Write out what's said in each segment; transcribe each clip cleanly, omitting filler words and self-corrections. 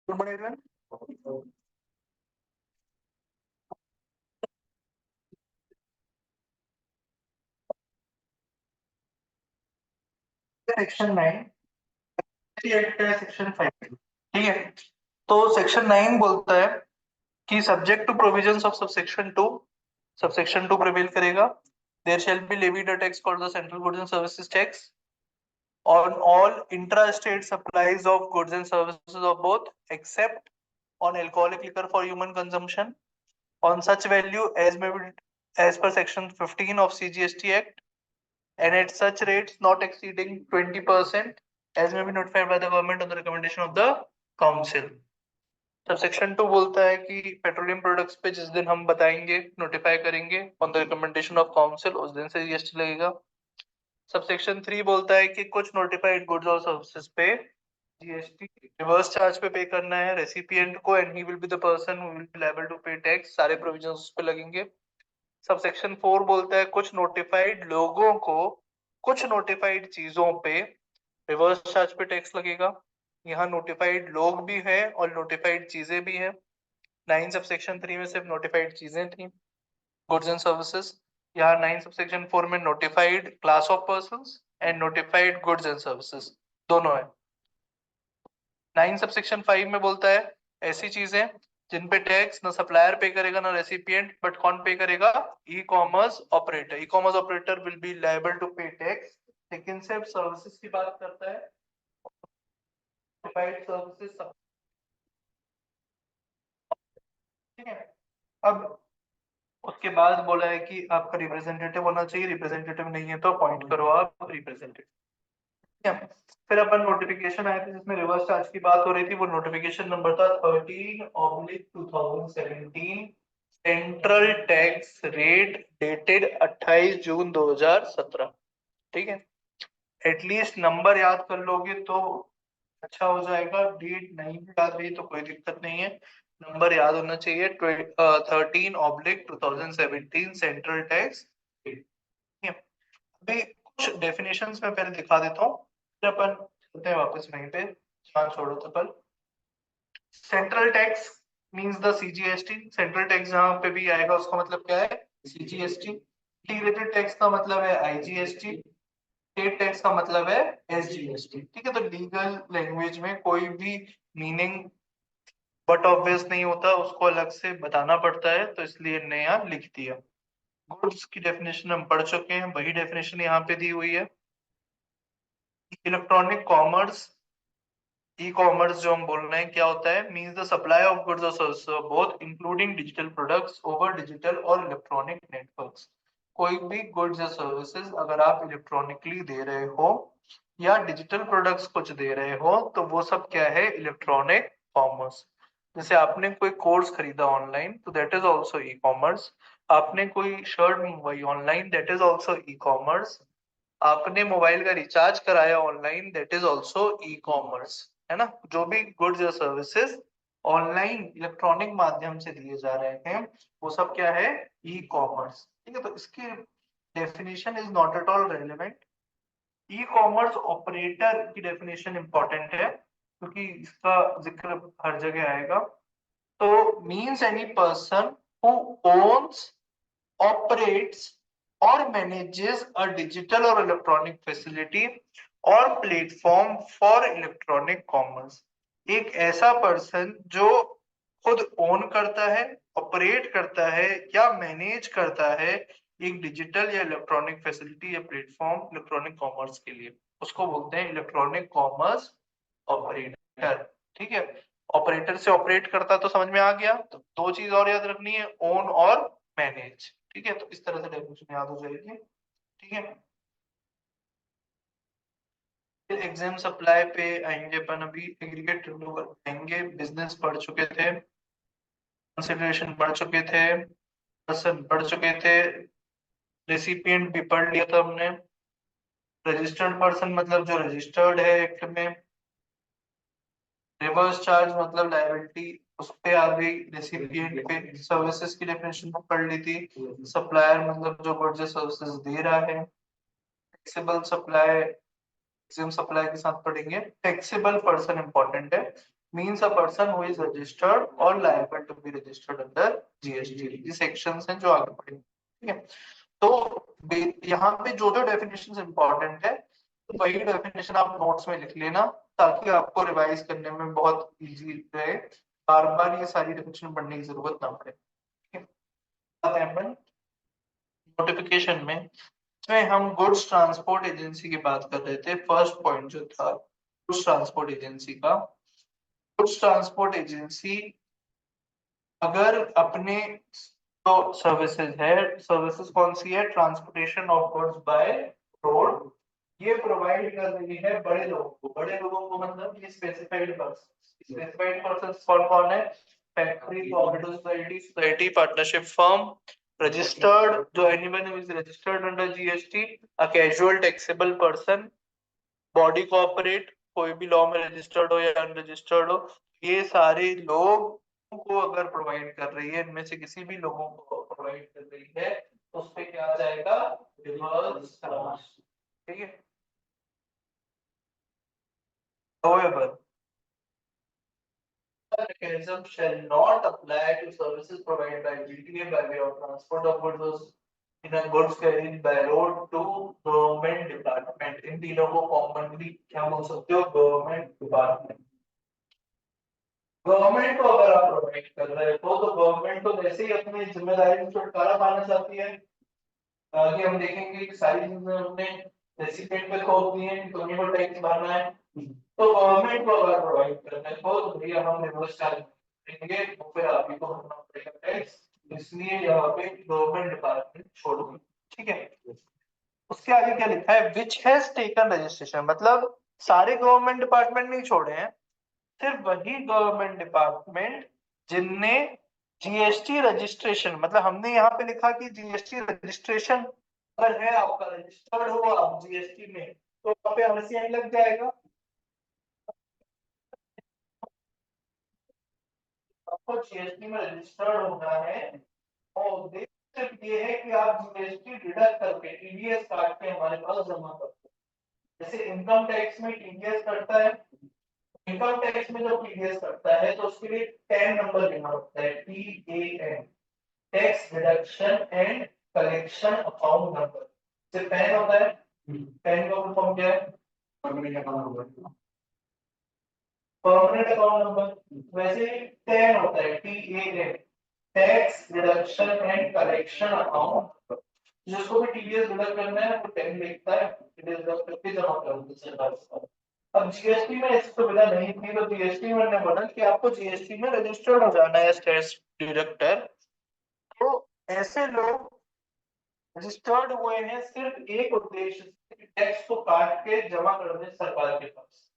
Good morning, everyone. Section 9 section 5। ठीक है, तो सेक्शन 9 बोलता है कि subject to provisions of subsection 2 prevail करेगा। There shall be levied a tax called the central goods and services tax on all intra-state supplies of goods and services of both except on alcoholic liquor for human consumption on such value as may be as per section 15 of CGST Act and at such rates not exceeding 20% as may be notified by the government on the recommendation of the council। Sub section 2 बोलता है कि petroleum products पे जिस दिन हम बताएंगे notify करेंगे on the recommendation of council उस दिन से जीएसटी लगेगा। सब सेक्शन 3 बोलता है कि कुछ नोटिफाइड गुड्स और सर्विसेज पे जीएसटी रिवर्स चार्ज पे करना है रेसिपिएंट को and he will be the person who will be liable to pay tax. सारे प्रोविजंस उस पे लगेंगे। सब सेक्शन 4 बोलता है कुछ नोटिफाइड लोगों को कुछ नोटिफाइड चीजों पे रिवर्स चार्ज पे टैक्स लगेगा। यहाँ नोटिफाइड लोग भी हैं और नोटिफाइड चीजें भी हैं। 9 सब सेक्शन 3 में सिर्फ नोटिफाइड चीजें थी गुड्स एंड सर्विसेज। यहाँ 9 सब सेक्शन 4 में notified class of persons and notified goods and services दोनों है। 9 सब सेक्शन 5 में बोलता है ऐसी चीजें जिन पे टैक्स ना सप्लायर पे करेगा ना रेसिपिएंट बट कौन पे करेगा? E commerce operator. E commerce operator will be liable to pay tax. लेकिन सिर्फ सर्विसेज की बात करता है। नोटिफाइड सर्विसेज सब। ठीक है, अब उसके बाद बोला है कि आपका रिप्रेजेंटेटिव होना चाहिए। रिप्रेजेंटेटिव नहीं है तो अपॉइंट करो आप रिप्रेजेंटेटिव। ठीक है, फिर अपन नोटिफिकेशन आया था जिसमें रिवर्स चार्ज की बात हो रही थी। वो नोटिफिकेशन नंबर था 13/2017 सेंट्रल टैक्स रेट डेटेड 28 जून 2017। ठीक है, एटलीस्ट नंबर याद कर लोगे तो अच्छा हो जाएगा। डेट नहीं भी याद रही तो कोई दिक्कत नहीं है, नंबर याद होना चाहिए। 13/2017 सेंट्रल टैक्स। ठीक है, अभी कुछ डेफिनेशंस में पहले दिखा देता हूँ फिर अपन चलते हैं वापस वहीं पे जहाँ छोड़ो तो कल। Central tax means the CGST. Central tax जहाँ पे भी आएगा उसका मतलब क्या है? सीजीएसटी। इंटीग्रेटेड टैक्स का मतलब है आईजीएसटी। स्टेट टैक्स का मतलब है एसजीएसटी। ठीक है, तो लीगल लैंग्वेज में कोई भी मीनिंग बट ऑब्वियस नहीं होता, उसको अलग से बताना पड़ता है, तो इसलिए नया लिख दिया। गुड्स की डेफिनेशन हम पढ़ चुके हैं, वही डेफिनेशन यहाँ पे दी हुई है। इलेक्ट्रॉनिक कॉमर्स, ई कॉमर्स जो हम बोल रहे हैं क्या होता है? Means the supply of goods और services both including digital products over digital और इलेक्ट्रॉनिक नेटवर्क्स। कोई भी गुड्स या सर्विसेज अगर आप इलेक्ट्रॉनिकली दे रहे हो या डिजिटल प्रोडक्ट्स कुछ दे रहे हो तो वो सब क्या है? Electronic commerce. जैसे आपने कोई कोर्स खरीदा ऑनलाइन तो that is also e commerce. आपने कोई शर्ट मंगवाई online that is also e commerce. आपने मोबाइल का रिचार्ज कराया online that is also e commerce. है ना? जो भी गुड्स या सर्विसेज ऑनलाइन इलेक्ट्रॉनिक माध्यम से दिए जा रहे हैं वो सब क्या है? E commerce. ठीक है, तो इसकी definition is not at all relevant. E commerce operator की डेफिनेशन इंपॉर्टेंट है क्योंकि इसका जिक्र हर जगह आएगा। तो means any person who owns operates or manages a digital or electronic facility or platform for electronic commerce। एक ऐसा पर्सन जो खुद ओन करता है, ऑपरेट करता है या मैनेज करता है एक डिजिटल या इलेक्ट्रॉनिक फैसिलिटी या प्लेटफॉर्म इलेक्ट्रॉनिक कॉमर्स के लिए, उसको बोलते हैं इलेक्ट्रॉनिक कॉमर्स ऑपरेटर। ठीक है, ऑपरेटर से ऑपरेट करता तो समझ में आ गया। तो दो चीज और याद रखनी है, ओन और मैनेज। ठीक है, तो इस तरह से डेफिनेशन याद हो जाएगी। ठीक है, फिर एग्जाम सप्लाई पे आएंगे अपन। अभी एग्रीगेट टर्नओवर आएंगे। बिजनेस पढ़ चुके थे, कंसिडरेशन पढ़ चुके थे, पर्सन पढ़ चुके थे, रेसिपिएंट भी पढ़ लिया था हमने। रजिस्टर्ड पर्सन मतलब जो रजिस्टर्ड है एक्ट में। रिवर्स चार्ज मतलब लायबिलिटी उस पे आ गई रेसिपिएंट पे। सर्विसेज की डेफिनेशन में पढ़ ली थी। सप्लायर मतलब जो गुड्स सर्विसेज दे रहा है। फ्लेक्सिबल सप्लाई, मैक्सिमम सप्लाई के साथ पढ़ेंगे। फ्लेक्सिबल पर्सन इंपॉर्टेंट है। means a person who is registered or liable to be registered under GST। ये sections हैं जो आगे पढ़ेंगे, ठीक है। तो यहाँ पे जो जो डेफिनेशन इंपॉर्टेंट है तो वही डेफिनेशन आप नोट्स में लिख लेना, ताकि आपको रिवाइज करने में बहुत इजी रहे, बार बार ये सारी डेफिनेशन पढ़ने की जरूरत ना पड़े, ठीक है। नोटिफिकेशन में इसमें हम गुड्स ट्रांसपोर्ट एजेंसी की बात कर रहे थे। फर्स्ट पॉइंट जो था गुड्स ट्रांसपोर्ट एजेंसी का, गुड्स ट्रांसपोर्ट एजेंसी अगर अपने तो सर्विसेज है, सर्विसेज कौन सी है, transportation of goods by road, ये प्रोवाइड कर रही है बड़े लोगों को। बड़े लोगों को मतलब ये स्पेसिफाइड पर्सन, स्पेसिफाइड पर्सन कौन कौन है, factory, cooperative society, society, partnership firm, registered, जो anyone who is registered under GST, a casual taxable person, body corporate, कोई भी लॉ में रजिस्टर्ड हो या अनरजिस्टर्ड हो, ये सारे लोग को अगर प्रोवाइड कर रही है, इनमें से किसी भी लोगों को प्रोवाइड कर रही है तो उस पे क्या आ जाएगा, रिवर्स चार्ज, ठीक है। However, the mechanism shall not apply to services provided by GTA by way of transport of goods in a goods carried by road to government department। इन तीनों को कॉमनली क्या बोल सकते हो, गवर्नमेंट डिपार्टमेंट। गवर्नमेंट को अगर आप प्रोवाइड कर रहे हो तो गवर्नमेंट तो वैसे ही अपनी जिम्मेदारी से छुटकारा पाना चाहती है। आगे हम देखेंगे कि सारी चीजें हमने रेसिपिएंट पे थोप दी हैं, तो उन्हीं को टैक्स भरना है। तो गवर्नमेंट को अगर प्रोवाइड करना है तो भैया हम रिवर्स चार्ज देंगे, तो फिर आप ही को भरना पड़ेगा टैक्स, इसलिए यहाँ पे गवर्नमेंट डिपार्टमेंट छोड़ दो, ठीक है। उसके आगे क्या लिखा है, विच हैज टेकन रजिस्ट्रेशन, मतलब सारे गवर्नमेंट डिपार्टमेंट नहीं छोड़े हैं, सिर्फ वही गवर्नमेंट डिपार्टमेंट जिनने जीएसटी रजिस्ट्रेशन, मतलब हमने यहाँ पे लिखा कि जीएसटी रजिस्ट्रेशन अगर है, आपका रजिस्टर्ड हो आप जीएसटी में, तो वहाँ पे आरसीआई लग जाएगा। आपको जीएसटी में रजिस्टर्ड होना है और उद्देश्य सिर्फ ये है कि आप जीएसटी डिडक्ट करके टीडीएस काट के हमारे पास जमा करते हैं। जैसे इनकम टैक्स में टीडीएस करता है, इनकम टैक्स में जो टीडीएस करता है तो उसके लिए 10 नंबर लेना होता है, TAN, tax deduction and collection account number. सिर्फ पैन होता है, पैन का फुल फॉर्म क्या है, permanent account number, permanent account number. वैसे टैन होता है, TAN, tax deduction and collection account. जिसको भी टीडीएस डिडक्ट करना है वो टैन लिखता है, टीडीएस डिडक्ट करके जमा कर देता है सरकार को। अब जीएसटी में ऐसी सुविधा नहीं थी, तो जीएसटी में ने बोला कि आपको जीएसटी में रजिस्टर्ड हो जाना है टैक्स डिडक्टर। तो ऐसे लोग रजिस्टर्ड हुए हैं सिर्फ एक उद्देश्य से, टैक्स को काट के जमा कर दें सरकार के पास,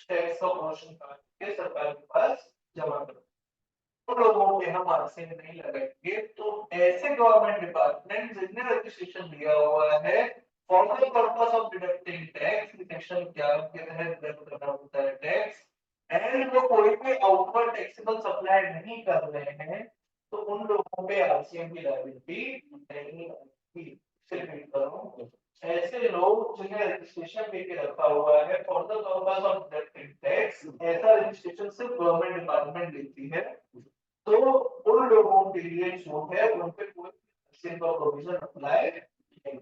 टैक्स का पोर्शन काट के सरकार के पास जमा कर दें। तो लोगों के हम आरसी नहीं लगाएंगे। तो ऐसे गवर्नमेंट डिपार्टमेंट जिनने रजिस्ट्रेशन दिया हुआ है for the purpose of deducting tax, section 11 के तहत डिडक्ट करना होता है टैक्स, एंड वो कोई भी आउटवर्ड टैक्सेबल सप्लाई नहीं कर रहे हैं, तो उन लोगों पे आरसीएम की लायबिलिटी नहीं आती। रिपीट कर रहा हूं, ऐसे लोग जिन्हें रजिस्ट्रेशन लेके रखा हुआ है for the purpose of deducting tax, ऐसा रजिस्ट्रेशन सिर्फ गवर्नमेंट डिपार्टमेंट लेती है, तो उन लोगों के लिए जो है उन पे कोई सिंपल प्रोविजन अप्लाई नहीं,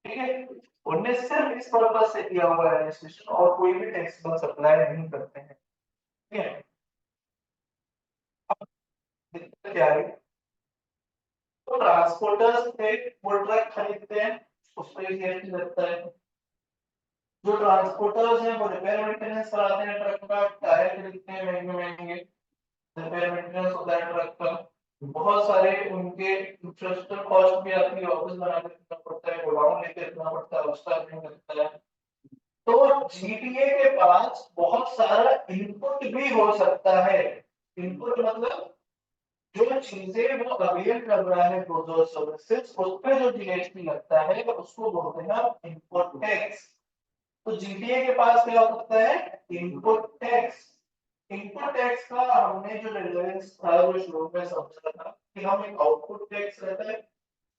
ठीक है। उनने सिर्फ इस पर्पस से किया हुआ है रजिस्ट्रेशन, और कोई भी टैक्सेबल सप्लाई नहीं करते हैं, ठीक है। अब दिक्कत क्या है, तो ट्रांसपोर्टर्स थे वो ट्रक खरीदते हैं, उस पर जीएसटी लगता है। जो ट्रांसपोर्टर्स हैं वो रिपेयर मेंटेनेंस कराते हैं ट्रक का, टायर खरीदते हैं महंगे महंगे, रिपेयर मेंटेनेंस होता है ट्रक का। बहुत सारे उनके इंफ्रास्ट्रक्चर कॉस्ट भी आती है, ऑफिस बनाने रखना पड़ता है, गोडाउन लेके रखना पड़ता है, उसका भी लगता है। तो जीटीए के पास बहुत सारा इनपुट भी हो सकता है। इनपुट मतलब जो चीजें वो अवेल कर रहा है प्रोड्यूसर सर्विसेज, उस पे जो जीएसटी लगता है उसको बोलते हैं इनपुट टैक्स। तो जीटीए के पास क्या हो सकता है, इनपुट टैक्स। इनपुट टैक्स का हमने जो रेलेवेंस था वो शुरू में समझा था कि हम एक आउटपुट टैक्स रहता है,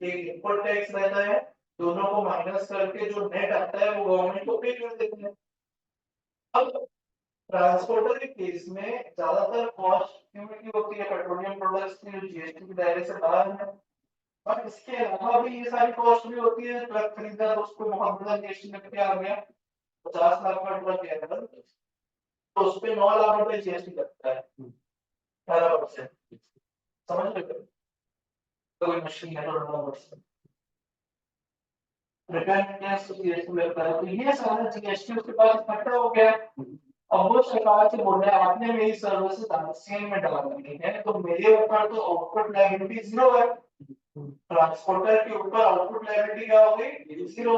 एक इनपुट टैक्स रहता है, दोनों को माइनस करके जो नेट आता है वो गवर्नमेंट को पे कर देते हैं। अब ट्रांसपोर्टर के केस में ज्यादातर कॉस्ट क्योंकि होती है पेट्रोलियम प्रोडक्ट्स की जो जीएसटी के दायरे से बाहर है, और इसके अलावा भी ये सारी कॉस्ट भी होती है। ट्रक खरीदा तो उसको बहुत बड़ा जीएसटी लग के आ गया, 50 लाख का ट्रक है अगर, तो उस पे 9 लाख रुपए जीएसटी लगता है, 18%। समझ रहे हो? तो कोई मुश्किल नहीं है, 9%। रिटर्न टैक्स जीएसटी लगता है, तो ये सारा जीएसटी उसके पास इकट्ठा हो गया। अब वो सरकार से बोल रहे हैं आपने मेरी सर्विसेज आरसीएम में डाल दी है, तो मेरे ऊपर तो आउटपुट लायबिलिटी जीरो है, ट्रांसपोर्टर के ऊपर आउटपुट लायबिलिटी क्या हो गई, जीरो।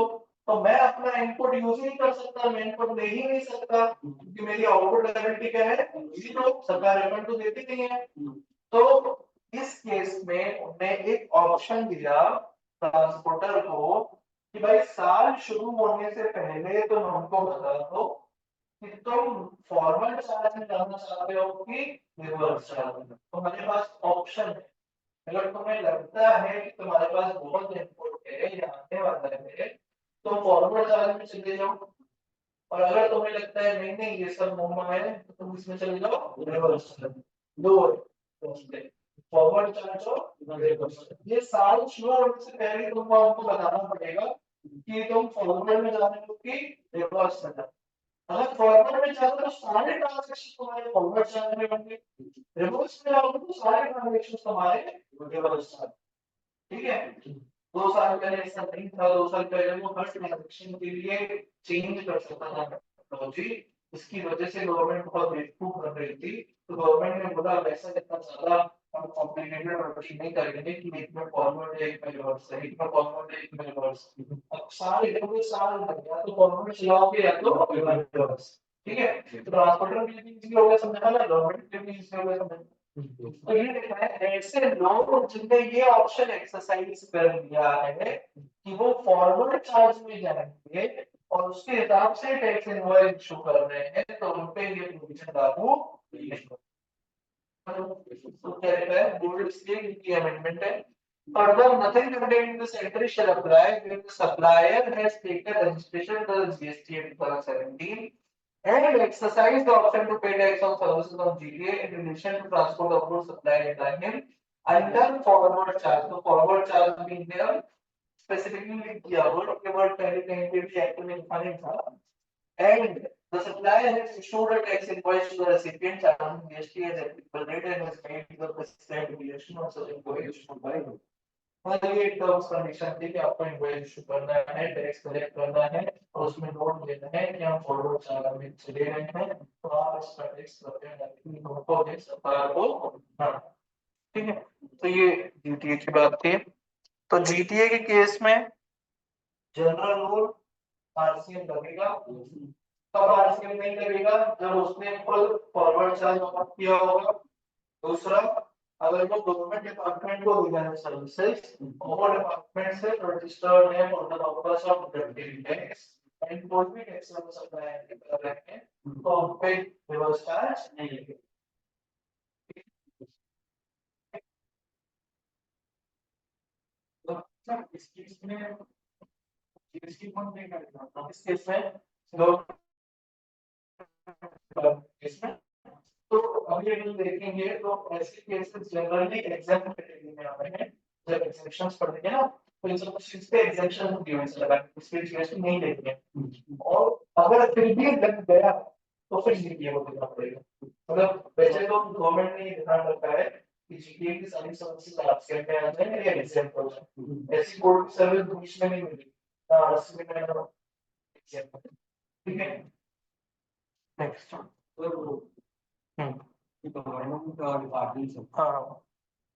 तो मैं अपना इनपुट यूज नहीं कर सकता, मैं इनपुट ले ही नहीं सकता क्योंकि मेरी आउटपुट लायबिलिटी क्या है, जीरो। सरकार रिफंड तो देती नहीं है। तो इस केस में उन्होंने एक ऑप्शन दिया ट्रांसपोर्टर को कि भाई साल शुरू होने से पहले तो हमको बता दो कि तुम फॉरवर्ड चार्ज में जाना चाहते हो कि रिवर्स चार्ज में। तुम्हारे पास ऑप्शन है, अगर तुम्हें लगता है कि तुम्हारे पास बहुत इनपुट है या आने वाला है तो फॉरवर्ड चार्ज में चले जाओ, और अगर तुम्हें लगता है नहीं नहीं ये सब मुंह है तो तुम इसमें चले जाओ रिवर्स चार्ज। दो फॉरवर्ड चार्ज और रिवर्स चार्ज। ये साल शुरू होने से पहले तुमको हमको बताना पड़ेगा कि तुम फॉरवर्ड में जा रहे हो कि रिवर्स में जा रहे हो। अगर फॉरवर्ड में जाओगे तो सारे ट्रांजैक्शन तुम्हारे फॉरवर्ड चार्ज में होंगे, रिवर्स में जाओगे तो सारे ट्रांजैक्शन तुम्हारे रिवर्स चार्ज। ठीक है? 2 साल पहले ऐसा नहीं था, 2 साल पहले वो हर ट्रांजैक्शन के लिए चेंज कर सकता था टेक्नोलॉजी। इसकी वजह से गवर्नमेंट बहुत बेवकूफ बन रही थी, तो गवर्नमेंट ने बोला वैसा इतना ज्यादा हम कॉम्प्लिकेटेड वर्कशीट नहीं करेंगे कि एक में फॉरवर्ड है एक में रिवर्स है, एक में फॉरवर्ड है एक में रिवर्स। अब साल इतने साल लग गया तो फॉरवर्ड चलाओगे या तो रिवर्स। ठीक है? तो ट्रांसपोर्टर के लिए भी इजी हो गया समझना ना, गवर्नमेंट के लिए भी इजी हो गया समझना। तो ये देखना है ऐसे लोग जिनने ये ऑप्शन एक्सरसाइज कर लिया है कि वो फॉरवर्ड चार्ज में जाएंगे और उसके हिसाब से टैक्स इनवॉइस इशू कर रहे हैं, तो उन पे ये प्रोविजन लागू नहीं होगा। तो क्या रहता है बोर्ड इसलिए की अमेंडमेंट है। Further, nothing contained in this entry shall apply when the supplier has taken registration to the GST in 2017 and exercise the option to pay tax on services on GTA in relation to transport of goods supplied by him under forward charge. So forward charge being there specifically किया हुआ कि word पहले कहीं पे भी act में लिखा नहीं था। And the supplier has issued a tax invoice to the recipient charging GST as applicable rate and has made the prescribed deviation of such invoice issued by him. मतलब ये टर्म्स कंडीशन थी कि आपको invoice issue करना है, tax collect करना है और उसमें नोट देना है कि हम फॉरवर्ड चार्ज में चले गए हैं, तो आप इसका टैक्स करते हैं नोटो दे सरकार को। हाँ ठीक है, तो ये जीटीए की बात थी। तो जीटीए के केस में जनरल रूल आरसीएम लगेगा, कब आरसीएम नहीं लगेगा, जब उसने फुल फॉरवर्ड चार्ज ऑफ किया होगा। दूसरा, अगर वो गवर्नमेंट डिपार्टमेंट को दी जाए सर्विसेज और डिपार्टमेंट से रजिस्टर्ड है for the purpose of deducting tax and कोई भी टैक्स हम सप्लाई कर रहे हैं तो उन पे रिवर्स चार्ज नहीं लगेगा। तो इस केस में जीएसटी कौन पे करेगा, इस केस में इसमें तो अभी हम देखेंगे तो ऐसे केसेस जनरली एग्जाम कैटेगरी में आते हैं। जब एग्जेम्पशंस पढ़ेंगे ना तो इन सब चीज पे एग्जेम्पशन होती है, लगा इस पे जीएसटी नहीं लेंगे और अगर फिर भी लग गया तो फिर जीटीए को देना पड़ेगा। मतलब वैसे तो गवर्नमेंट ने ध्यान रखा है कि जीटीए की सारी सर्विसेज आपसे में आ जाए या एग्जाम हो जाए, ऐसी कोई भी सर्विस बीच में नहीं मिलेगी। ठीक है नेक्स्ट। गवर्नमेंट और डिपार्टमेंट से हाँ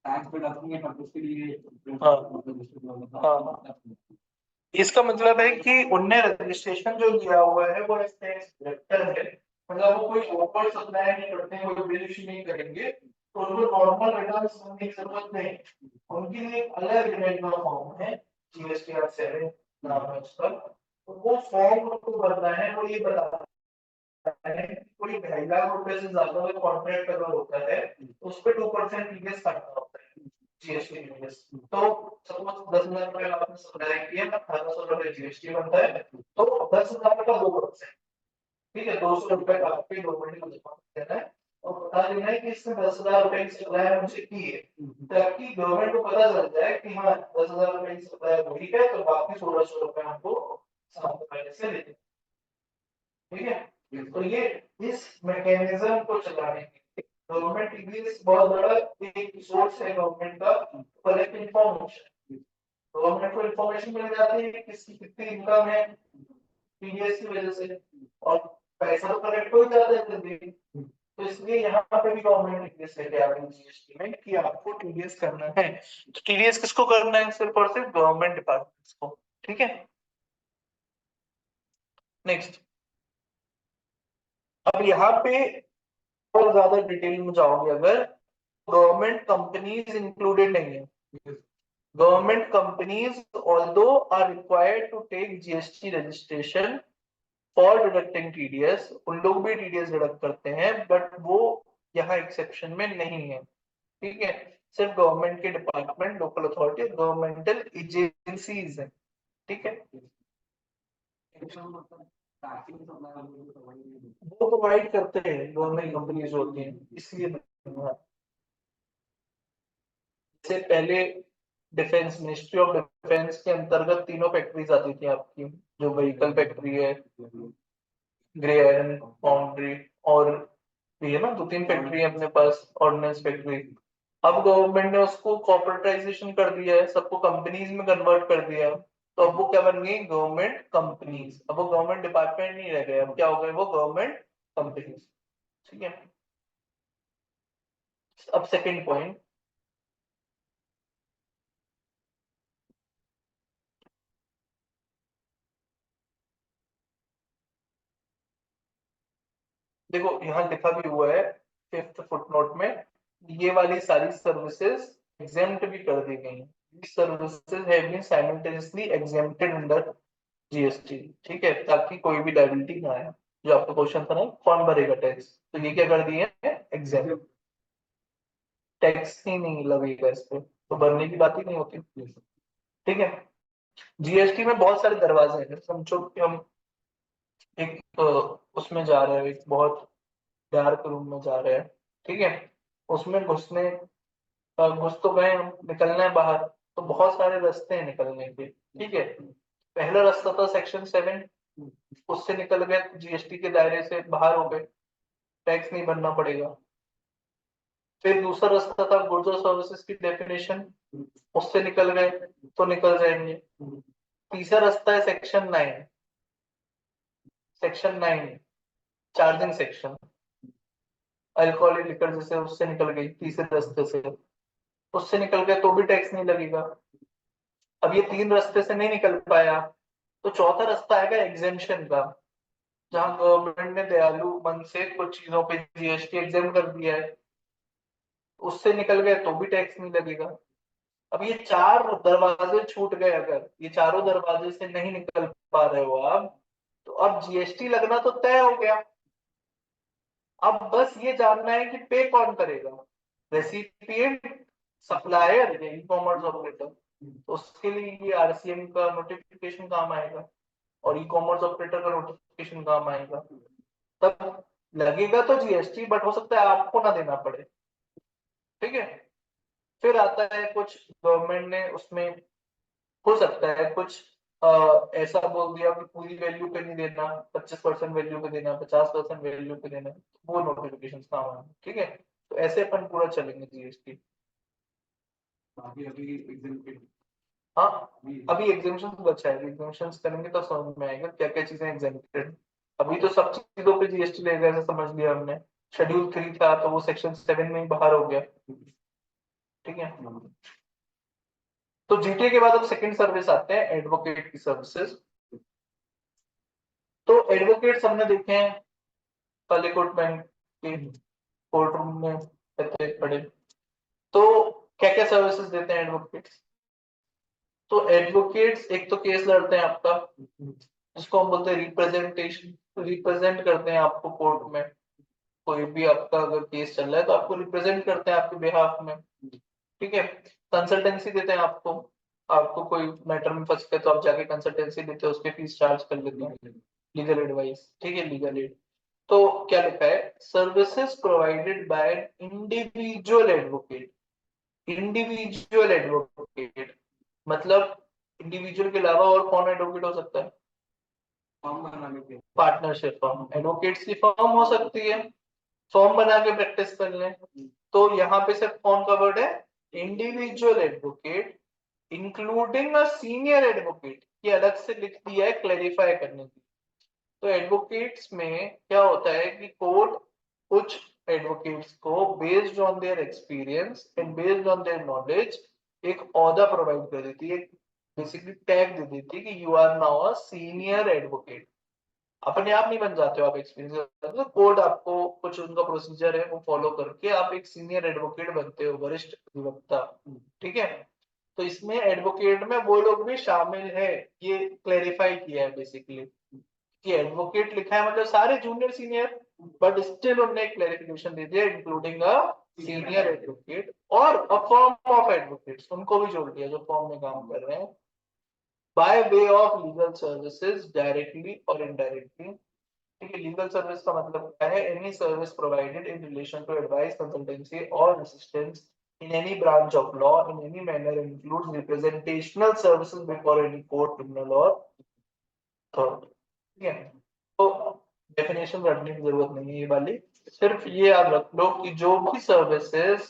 टैक्स डिडक्शन के पर्पस के लिए इसका मतलब है कि उनने रजिस्ट्रेशन जो किया हुआ है वो टैक्स डिडक्टर है, मतलब वो कोई ओवर सप्लाई नहीं करते हैं, कोई बिल इशू नहीं करेंगे, तो उनको नॉर्मल रिटर्न भरने की जरूरत नहीं। उनके लिए एक अलग रिटर्न का फॉर्म है जीएसटीआर 7 नाम है उसका, तो वो फॉर्म उनको भरना है। वो ये बताता है कोई 2.5 लाख रुपए से ज्यादा का कॉन्ट्रैक्ट अगर होता है तो उस पर 2% टीडीएस काटना होता है, जीएसटी टीडीएस। तो सपोज 10,000 रुपए आपने सप्लाई किया, 1800 रुपए जीएसटी बनता है, तो 10,000 का 2%। ठीक है, 200 रुपए का आपके गवर्नमेंट को जमा देना है और बता देना है कि इसने 10,000 रुपए की सप्लाई मुझे की है, ताकि गवर्नमेंट को पता चल जाए कि हाँ 10,000 रुपए की सप्लाई हुई है, तो बाकी 1,600 रुपए हमको सामने वाले से लेते हैं। ठीक है, तो ये इस मैकेनिज्म को चलाने के लिए गवर्नमेंट टीडीएस बहुत बड़ा एक सोर्स है गवर्नमेंट का कलेक्ट इंफॉर्मेशन। गवर्नमेंट को इंफॉर्मेशन मिल जाती है कि किसकी कितनी इनकम है टीडीएस की वजह से, और पैसा तो कलेक्ट हो ही जाता है जल्दी। तो इसलिए यहाँ पे भी गवर्नमेंट टीडीएस लेके आ रही है जीएसटी में कि आपको टीडीएस करना है। तो टीडीएस किसको करना है? सिर्फ और सिर्फ गवर्नमेंट डिपार्टमेंट्स को। ठीक है, नेक्स्ट। अब यहाँ पे और ज्यादा डिटेल में जाओगे अगर, गवर्नमेंट कंपनीज इंक्लूडेड नहीं है। Government companies although are required to take GST registration for deducting TDS, उन लोग भी टीडीएस डिडक्ट करते हैं, बट वो यहाँ एक्सेप्शन में नहीं है। ठीक है, सिर्फ गवर्नमेंट के department, local authority, governmental agencies है। ठीक है, वो प्रोवाइड करते हैं गवर्नमेंट कंपनीज होती हैं, इसलिए से पहले डिफेंस, मिनिस्ट्री ऑफ डिफेंस के अंतर्गत तीनों फैक्ट्रीज आती थी आपकी, जो व्हीकल फैक्ट्री है, ग्रे आयरन फाउंड्री, और भी है ना, 2-3 फैक्ट्री है अपने पास, ऑर्डिनेंस फैक्ट्री। अब गवर्नमेंट ने उसको कॉर्पोरेटाइजेशन कर दिया है, सबको कंपनीज में कन्वर्ट कर दिया है, तो अब वो क्या बन गई? Government companies. अब वो गवर्नमेंट डिपार्टमेंट नहीं रह गए, अब क्या हो गए? वो गवर्नमेंट कंपनीज। ठीक है, अब सेकंड पॉइंट, देखो यहाँ लिखा भी हुआ है 5th फुटनोट में, ये वाली सारी सर्विसेज एग्जेम्प्ट भी कर दी गई हैं। These services have been simultaneously exempted under GST. ठीक है, ताकि कोई भी लायबिलिटी ना आए। जो आपका क्वेश्चन था ना, कौन भरेगा टैक्स, तो ये क्या कर दिए हैं? एग्जेम्प्ट, टैक्स ही नहीं लगेगा इस पे, तो भरने की बात ही नहीं होती। ठीक है, जीएसटी में बहुत सारे दरवाजे हैं। समझो कि हम एक उसमें जा रहे हैं, एक बहुत डार्क रूम में जा रहे हैं। ठीक है, उसमें घुस तो गए हम, निकलना है बाहर, तो बहुत सारे रास्ते हैं निकलने के। ठीक है, पहला रास्ता था सेक्शन 7, उससे निकल गए तो जीएसटी के दायरे से बाहर हो गए, टैक्स नहीं भरना पड़ेगा। फिर दूसरा रास्ता था गुड्स और सर्विसेज की डेफिनेशन, उससे निकल गए तो निकल जाएंगे। तीसरा रास्ता है section 9, section 9 charging section, alcoholic liquor जैसे, उससे निकल गई तीसरे रास्ते से, उससे निकल गए तो भी टैक्स नहीं लगेगा। अब ये 3 रास्ते से नहीं निकल पाया, तो चौथा रास्ता आएगा एग्जेम्पशन का, जहां गवर्नमेंट ने दयालु मन से कुछ चीजों पे जीएसटी एग्जेम कर दिया है, उससे निकल गए तो भी टैक्स नहीं लगेगा। अब ये 4 दरवाजे छूट गए, अगर ये चारों दरवाजे से नहीं निकल पा रहे हो आप, तो अब जीएसटी लगना तो तय हो गया। अब बस ये जानना है कि पे कौन करेगा, रेसिपिएंट, सप्लायर या ई कॉमर्स ऑपरेटर। तो उसके लिए ये आरसीएम का नोटिफिकेशन काम आएगा और ई कॉमर्स ऑपरेटर का नोटिफिकेशन काम आएगा। तब लगेगा तो जीएसटी, बट हो सकता है आपको ना देना पड़े। ठीक है, फिर आता है कुछ गवर्नमेंट ने उसमें, हो सकता है कुछ ऐसा बोल दिया कि पूरी वैल्यू पे नहीं देना, 25% वैल्यू पे देना, 50% वैल्यू पे देना, वो नोटिफिकेशन काम आए। ठीक है, तो ऐसे अपन पूरा चलेंगे जीएसटी। अभी अभी exempted हाँ, अभी एग्जामेशन बचा है, एग्जामेशन करेंगे तो समझ में आएगा क्या क्या चीजें एग्जेम्प्टेड। अभी तो सब चीजों पे जीएसटी लेगा, ऐसा समझ लिया हमने। शेड्यूल 3 था तो वो सेक्शन 7 में ही बाहर हो गया। ठीक है, तो जीटीए के बाद अब सेकंड सर्विस आते हैं एडवोकेट की सर्विसेज। तो एडवोकेट्स हमने देखे हैं काले कोट बैंक के कोर्ट रूम में रहते पड़े। तो क्या क्या सर्विसेज देते हैं एडवोकेट्स? तो एडवोकेट्स एक तो केस लड़ते हैं आपका, जिसको हम बोलते हैं रिप्रेजेंटेशन, रिप्रेजेंट करते हैं आपको कोर्ट में। कोई भी आपका अगर केस चल रहा है तो आपको रिप्रेजेंट करते हैं आपके बिहाफ में। ठीक है, कंसल्टेंसी देते हैं आपको, आपको कोई मैटर में फंस गए तो आप जाके कंसल्टेंसी देते हो, उसके फीस चार्ज कर लेते हैं, लीगल एडवाइस। ठीक है, लीगल एड। तो क्या लिखा है, services provided by individual advocate. Individual advocate मतलब इंडिविजुअल के अलावा और कौन एडवोकेट हो सकता है? फॉर्म बनाने के पार्टनरशिप फर्म, एडवोकेट्स की फर्म हो सकती है, फॉर्म बना के प्रैक्टिस कर लें। तो यहाँ पे सिर्फ कौन का वर्ड है, individual advocate including a senior advocate, ये अलग से लिख दिया है क्लेरिफाई करने के लिए। तो एडवोकेट्स में क्या होता है कि कोर्ट कुछ एडवोकेट्स को based on their experience and based on their knowledge एक ओहदा प्रोवाइड कर देती है, बेसिकली टैग दे देती है कि you are now a senior advocate. अपने आप नहीं बन जाते हो आप एक्सपीरियंस, तो कोर्ट आपको कुछ उनका प्रोसीजर है वो फॉलो करके आप एक सीनियर एडवोकेट बनते हो, वरिष्ठ अधिवक्ता। ठीक है, तो इसमें एडवोकेट में वो लोग भी शामिल है, ये क्लेरिफाई किया है बेसिकली कि एडवोकेट लिखा है मतलब सारे जूनियर सीनियर, बट स्टिल उन्होंने एक क्लेरिफिकेशन दे दिया इंक्लूडिंग अ सीनियर एडवोकेट और अ फर्म ऑफ एडवोकेट्स, उनको भी जोड़ दिया जो फर्म में काम कर रहे हैं, by way of legal services directly और इनडायरेक्टली। ठीक है, लीगल सर्विस का मतलब क्या है, any service provided in relation to advice consultancy और assistance in any branch of law in any manner includes representational services before any court, criminal or third। ठीक है, तो डेफिनेशन रटने की जरूरत नहीं है ये वाली, सिर्फ ये याद रख लो कि जो भी सर्विसेज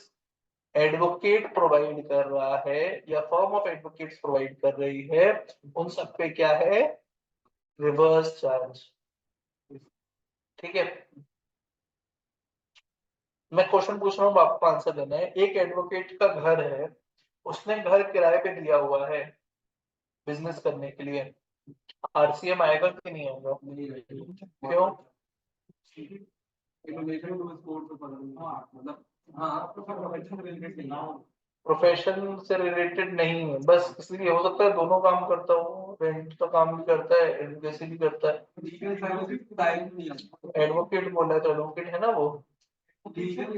एडवोकेट प्रोवाइड कर रहा है या फर्म ऑफ एडवोकेट्स प्रोवाइड कर रही है, उन सब पे क्या है, रिवर्स चार्ज। ठीक है, मैं क्वेश्चन पूछ रहा हूँ, आपको आंसर देना है। एक एडवोकेट का घर है, उसने घर किराए पे दिया हुआ है बिजनेस करने के लिए, आरसीएम आएगा कि नहीं आएगा? क्यों? इनोवेशन टू स्पोर्ट तो मतलब हाँ तो प्रोफेशन रिलेटेड नहीं है। प्रोफेशन से रिलेटेड नहीं है, बस इसलिए हो सकता है दोनों काम करता हूँ, रेंट का काम भी करता है, एडवोकेसी भी करता है। लीगल सर्विस टाइप नहीं है, एडवोकेट बोला है तो एडवोकेट है ना वो, लीगल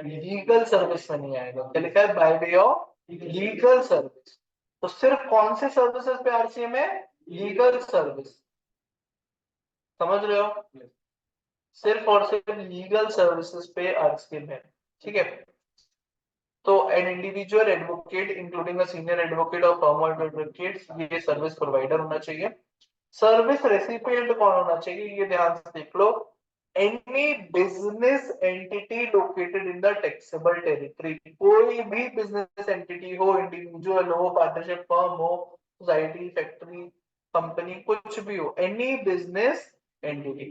लीगल सर्विस में नहीं आएगा। क्या लिखा है, bye way of legal service. तो सिर्फ कौन से सर्विसेज पे आरसीएम है, लीगल सर्विस, समझ रहे हो, सिर्फ और सिर्फ लीगल सर्विसेज पे आरसीएम है। ठीक है, तो an individual advocate including a senior advocate और फर्म ऑफ एडवोकेट्स, ये सर्विस प्रोवाइडर होना चाहिए। सर्विस रेसिपिएंट कौन होना चाहिए, ये ध्यान से देख लो, any business entity located in the taxable territory, कोई भी बिजनेस एंटिटी हो, इंडिविजुअल हो, पार्टनरशिप फर्म हो, सोसाइटी, फैक्ट्री, कंपनी, कुछ भी हो, any business entity.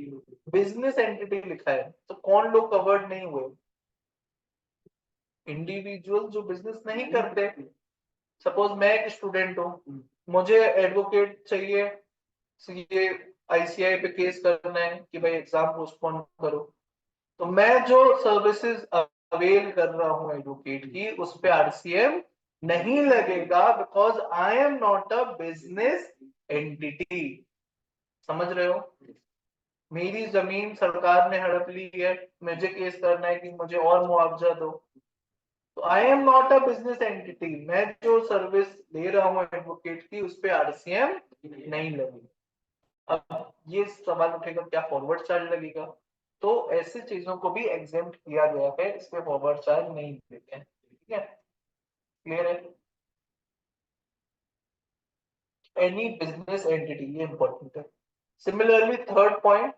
Business entity लिखा है तो कौन लोग कवर्ड नहीं हुए, इंडिविजुअल जो बिजनेस नहीं करते। सपोज मैं एक स्टूडेंट हूँ, मुझे एडवोकेट चाहिए, ये आईसीआई पे केस करना है कि भाई एग्जाम पोस्टपोन करो, तो मैं जो सर्विसेज अवेल कर रहा हूँ एडवोकेट की, उस पे आरसीएम नहीं लगेगा, because I am not a business entity. समझ रहे हो, मेरी जमीन सरकार ने हड़प ली है, मुझे केस करना है कि मुझे और मुआवजा दो, तो I am not a business entity, मैं जो सर्विस दे रहा हूँ एडवोकेट की उस पे आरसीएम नहीं लगेगी। अब ये सवाल उठेगा क्या फॉरवर्ड चार्ज लगेगा, तो ऐसी चीजों को भी एग्जेम्प्ट किया गया है, इस पे फॉरवर्ड चार्ज नहीं देते हैं। ठीक है, क्लियर है, एनी बिजनेस एंटिटी, ये इंपॉर्टेंट है। Similarly third point,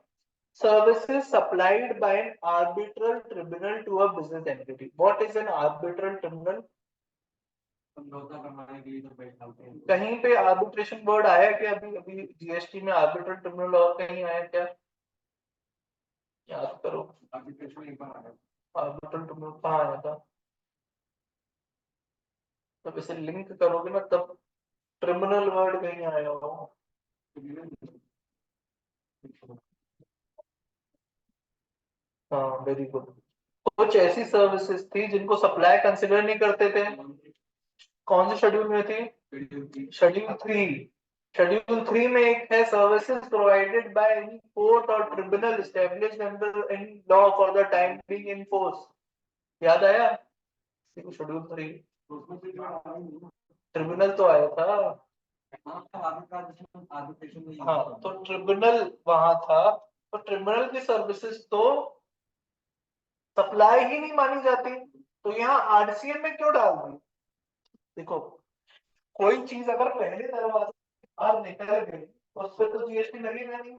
services supplied by an arbitral tribunal to a business entity। What is an arbitral tribunal? समझौता करवाने के लिए जो पैसा होते हैं, कहीं पे आर्बिट्रेशन वर्ड आया क्या, अभी अभी जीएसटी में आर्बिट्रल ट्रिब्यूनल और कहीं आया क्या, याद करो, आर्बिट्रेशन एक बार आया आर्बिट्रल ट्रिब्यूनल कहाँ आया था, तब इसे लिंक करोगे ना तब ट्रिब्यूनल वर्ड कहीं आया हो। हाँ वेरी गुड, कुछ ऐसी सर्विसेज थी जिनको सप्लाई कंसिडर नहीं करते थे, कौन से शेड्यूल में थी, शेड्यूल 3। शेड्यूल 3 में एक है services provided by any court और tribunal established under any law for the time being in force. याद आया, शेड्यूल 3 ट्रिब्यूनल तो आया था। हाँ तो ट्रिब्यूनल वहां था तो ट्रिब्यूनल की सर्विसेज तो सप्लाई ही नहीं मानी जाती, तो यहाँ आरसीएम में क्यों डाल दी? देखो, कोई चीज अगर पहले दरवाजे से बाहर निकल गई तो उस पर तो जीएसटी लगेगा नहीं।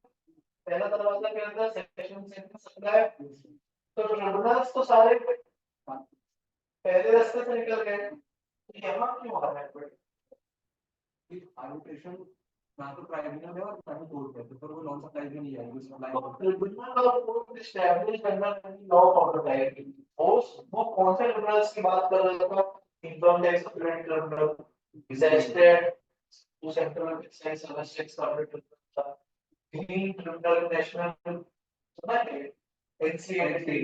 पहला दरवाजा क्या था? Section supply. तो ट्रिब्यूनल्स तो सारे पहले रास्ते से निकल गए, तो यहाँ क्यों आ रहा है? आर्बिट्रेशन ना तो ट्राइब्यूनल है और ना ही कोर्ट है, तो फिर वो नॉन सप्लाई में नहीं आएगी, सप्लाई तो ट्रिब्यूनल और कोर्ट एस्टैब्लिश करना लॉ ऑफ डायरेक्ट वो कौन से ट्रिब्यूनल्स की बात कर रहा था? Income tax applied tribunal, disaster to central excise service tax audit tribunal, green tribunal, national सुना है NCAT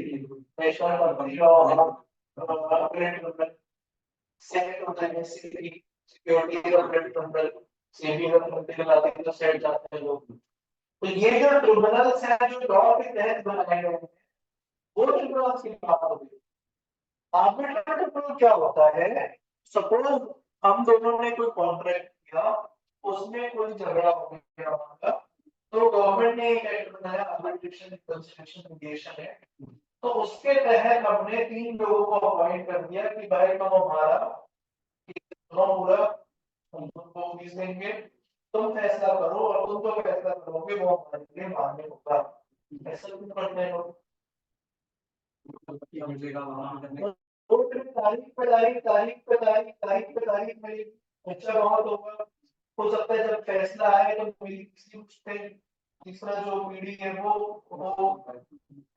national company law appeal tribunal, set होता है NCAT security appeal tribunal, SEBI का पॉलिटिकल आते तो सेट जाते हैं लोग। तो ये जो ट्रिब्यूनल्स हैं जो लॉ के तहत बनाए गए हैं वो ट्रिब्यूनल्स की बात हो गई। आर्बिट्रल ट्रिब्यूनल क्या होता है? सपोज हम दोनों ने कोई कॉन्ट्रैक्ट किया, उसमें कोई झगड़ा हो गया हमारा, तो गवर्नमेंट ने एक एक्ट बनाया आर्बिट्रेशन कंसल्टेशन मीडिएशन है, तो उसके तहत हमने 3 लोगों को अपॉइंट कर दिया कि भाई तुम हमारा पूरा तुमको फीस देंगे, तुम फैसला करो और तुम जो फैसला करोगे वो हमारे लिए मान्य होगा। ऐसा क्यों करते हैं लोग? तो फिर तारीख पे तारीख तारीख पे तारीख तारीख पे तारीख में बच्चा बहुत होगा, हो सकता है जब फैसला आए तो मेरी किसी उस पे तीसरा जो पीढ़ी है वो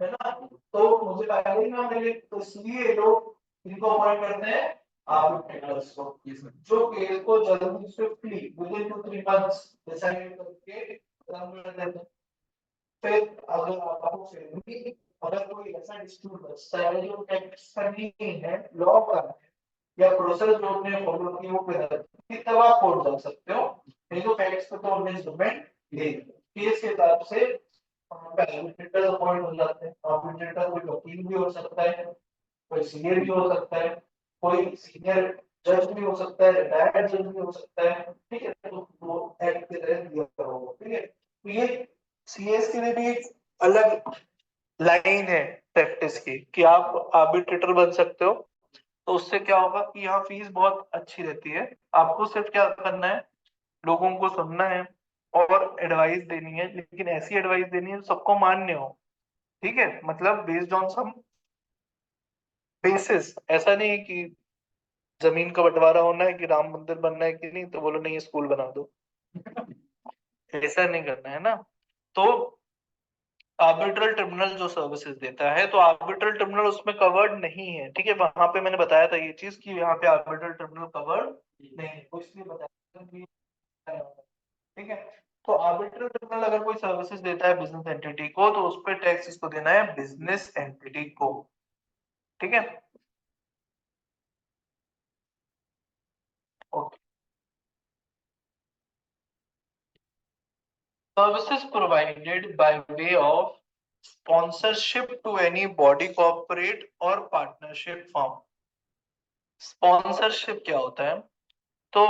है ना, तो मुझे पहले ही ना मिले, तो इसलिए लोग इनको अपॉइंट करते हैं आर्बिट्रेटर्स को, जो केस को जल्दी swiftly with in 2-3 months decide करके खत्म कर देते हैं। फिर अगर आपको फिर भी अगर कोई ऐसा डिस्प्यूट बचता है जो टैक्स का नहीं है, लॉ का है, या प्रोसेस जो हमने फॉलो की वो गलत है, तब आप कोर्ट जा सकते हो, नहीं तो टैक्स को तो हमने जजमेंट दे केस के हिसाब से आर्बिट्रेटर अपॉइंट हो जाते हैं। आर्बिट्रेटर कोई वकील भी हो सकता है, कोई सीनियर भी हो सकता है, कोई सीनियर जज भी हो सकता है, रिटायर्ड जज भी हो सकता है, ठीक है, तो वो एक्ट के तहत दिया होगा, ठीक है। तो ये सीएस के लिए भी एक अलग लाइन है प्रैक्टिस की कि आप आर्बिट्रेटर बन सकते हो। तो उससे क्या होगा कि यहाँ फीस बहुत अच्छी रहती है, आपको सिर्फ क्या करना है, लोगों को सुनना है और एडवाइस देनी है, लेकिन ऐसी एडवाइस देनी है जो सबको मान्य हो, ठीक है, मतलब बेस्ड ऑन सम बेसिस। ऐसा नहीं है कि जमीन का बंटवारा होना है कि राम मंदिर बनना है कि नहीं, तो बोलो नहीं स्कूल बना दो। ऐसा नहीं करना है ना। तो आर्बिट्रल ट्रिब्यूनल जो सर्विसेज देता है, तो आर्बिट्रल ट्रिब्यूनल उसमें कवर्ड नहीं है, ठीक है, वहां पे मैंने बताया था ये चीज कि यहाँ पे आर्बिट्रल ट्रिब्यूनल कवर्ड नहीं है, तो इसलिए बताया, ठीक है। तो आर्बिट्रल ट्रिब्यूनल अगर कोई सर्विसेज देता है बिजनेस एंटिटी को, तो उस पर टैक्स इसको देना है बिजनेस एंटिटी को, ठीक है। Okay. Services provided by way of sponsorship to any body, corporate or partnership firm. Sponsorship क्या होता है? तो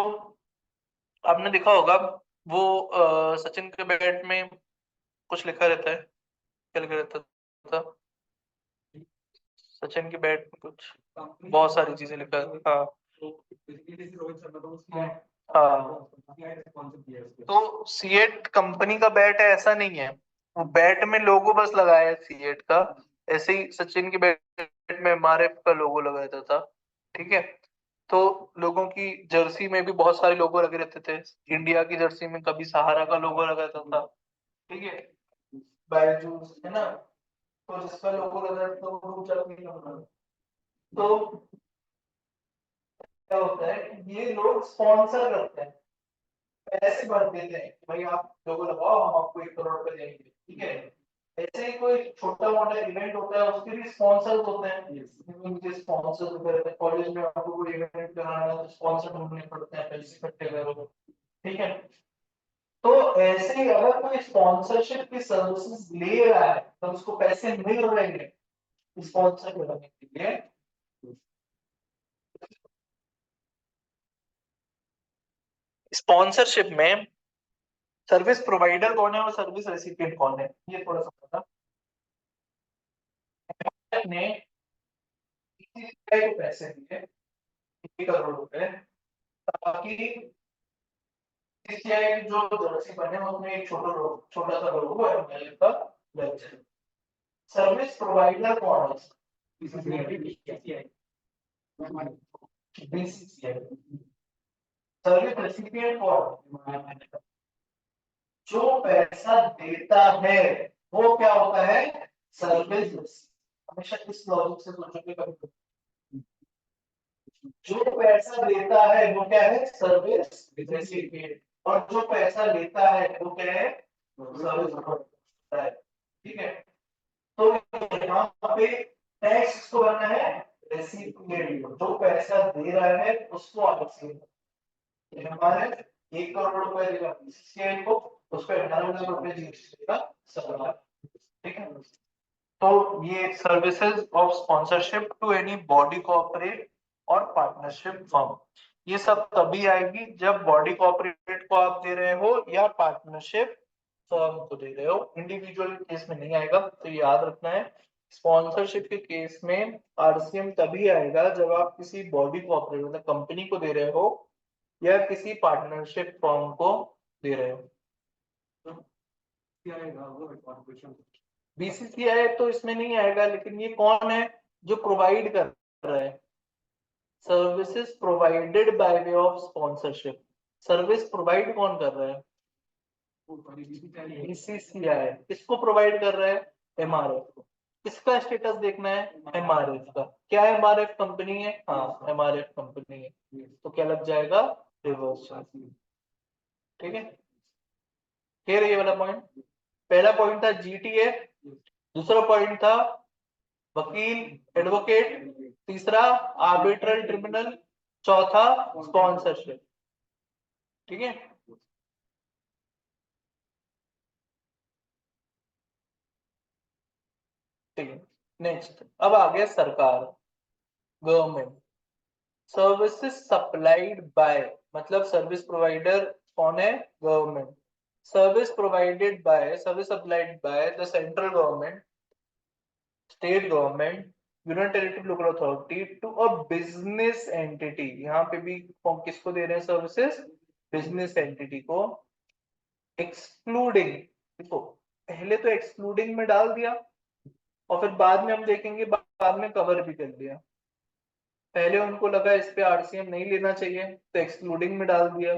आपने देखा होगा वो सचिन के बैट में कुछ लिखा रहता है, क्या लिखा रहता था? सचिन के बैट में कुछ बहुत सारी चीजें लिखा है, हाँ हाँ। तो सीएट कंपनी का बैट है ऐसा नहीं है, वो बैट में लोगो बस लगाया है सीएट का, ऐसे ही सचिन के बैट में एमआरएफ का लोगो लगा रहता था, ठीक है। तो लोगों की जर्सी में भी बहुत सारे लोगो लगे रहते थे, इंडिया की जर्सी में कभी सहारा का लोगो लगा रहता था, ठीक है, बायजूस है ना, तो जिसका लोगो लगा रहता था वो जर्सी का। तो क्या होता है कि ये लोग स्पॉन्सर करते हैं, पैसे भर देते हैं कि भाई आप लोगो लगाओ हम आपको 1 करोड़ देंगे, ठीक है। ऐसे ही कोई छोटा मोटा इवेंट होता है उसके भी स्पॉन्सर्स होते हैं, उनके स्पॉन्सर्स वगैरह, कॉलेज में आपको कोई इवेंट कराना है तो स्पॉन्सर ढूंढने पड़ते हैं, पैसे इकट्ठे करो, ठीक है। तो ऐसे ही अगर कोई स्पॉन्सरशिप की सर्विसेज ले रहा है तो उसको पैसे मिल रहे हैं स्पॉन्सर करने के लिए। स्पॉन्सरशिप में सर्विस प्रोवाइडर कौन है और सर्विस रेसिपिएंट कौन है, ये थोड़ा सा पता ने को पैसे दिए 1 करोड़ रुपए ताकि सीसीआई जो जर्सी बने उसमें एक छोटा सा लोगो एमएलए का लग जाए। सर्विस प्रोवाइडर कौन है? बीसीसीआई। सर्विस रेसिपिएंट कौन है? जो पैसा देता है वो क्या होता है? सर्विस। हमेशा इस लॉजिक से सोचोगे कभी। जो पैसा देता है वो क्या है? Service recipient. और जो पैसा लेता है वो क्या है? Service provider. ठीक है, तो यहाँ पे टैक्स किसको भरना है? रेसिपिएंट। जो पैसा दे रहा है उसको आरसीएम। हमारे 1 करोड़ रुपए देगा बीसीसीआई को, उस पर 18 लाख रुपए जीएसटी देगा सरकार। ठीक है, तो ये services of sponsorship to any body corporate और पार्टनरशिप फर्म, ये सब तभी आएगी जब बॉडी कॉर्पोरेट को आप दे रहे हो या पार्टनरशिप फर्म को दे रहे हो। इंडिविजुअल केस में नहीं आएगा, तो ये याद रखना है। स्पॉन्सरशिप के केस में आरसीएम तभी आएगा जब आप किसी बॉडी कॉर्पोरेट मतलब कंपनी को दे रहे हो या किसी पार्टनरशिप फर्म को दे रहे हो। बीसीसीआई तो इसमें नहीं आएगा, लेकिन ये कौन है जो प्रोवाइड कर रहा है? Services provided bye way of sponsorship. Service provide कौन कर रहा है? बीसीसीआई। किसको प्रोवाइड कर रहा है? एमआरएफ को। किसका स्टेटस देखना है? एमआरएफ का। क्या एमआरएफ कंपनी है? हाँ, एमआरएफ कंपनी है, तो क्या लग जाएगा? Reverse charge. ठीक है, क्लियर है ये वाला पॉइंट? पहला पॉइंट था जीटीए, दूसरा पॉइंट था वकील एडवोकेट, तीसरा आर्बिट्रल ट्रिब्यूनल, चौथा स्पॉन्सरशिप। ठीक है, ठीक है। नेक्स्ट, अब आ गया सरकार, गवर्नमेंट। सर्विसेज सप्लाइड बाय, मतलब सर्विस प्रोवाइडर कौन है? Government. Service provided by, service supplied by the central government, state government, union territory local authority to a business entity. यहाँ पे भी किसको दे रहे हैं सर्विसेज? बिजनेस एंटिटी को। एक्सक्लूडिंग, देखो पहले तो एक्सक्लूडिंग में डाल दिया और फिर बाद में हम देखेंगे बाद में कवर भी कर दिया। पहले उनको लगा इस पे आरसीएम नहीं लेना चाहिए तो एक्सक्लूडिंग में डाल दिया,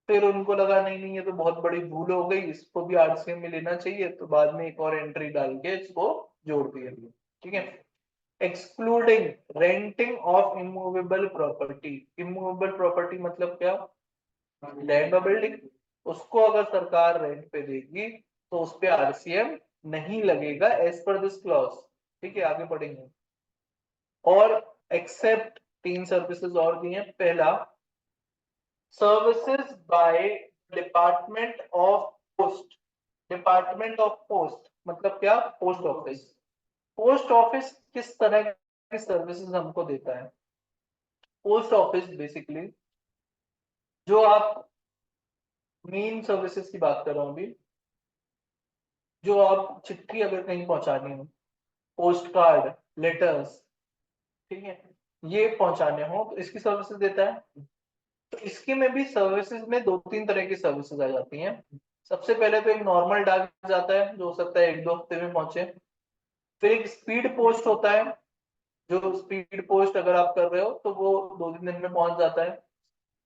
फिर उनको लगा नहीं नहीं ये तो बहुत बड़ी भूल हो गई, इसको भी आरसीएम में लेना चाहिए, तो बाद में एक और एंट्री डाल के इसको जोड़ दिया। ठीक है, excluding renting of immovable property. Immovable property मतलब क्या? लैंड और बिल्डिंग। उसको अगर सरकार रेंट पे देगी तो उस पे आरसीएम नहीं लगेगा एज पर दिस क्लॉज। ठीक है, आगे पढ़ेंगे। और एक्सेप्ट 3 सर्विसेज और दी हैं। पहला, services by department of post. Department of post मतलब क्या? Post office. पोस्ट ऑफिस किस तरह की सर्विसेज हमको देता है? पोस्ट ऑफिस बेसिकली, जो आप मेन सर्विसेज की बात कर रहा हूं अभी, जो आप चिट्ठी अगर कहीं पहुंचानी हो, पोस्ट कार्ड, लेटर्स, ठीक है, ये पहुंचाने हो तो इसकी सर्विसेज देता है। तो इसके में भी सर्विसेज में 2-3 तरह की सर्विसेज आ जाती हैं। सबसे पहले तो एक नॉर्मल डाक जाता है जो हो सकता है 1-2 हफ्ते में पहुंचे। फिर एक स्पीड पोस्ट होता है, जो स्पीड पोस्ट अगर आप कर रहे हो तो वो 2-3 दिन में पहुंच जाता है।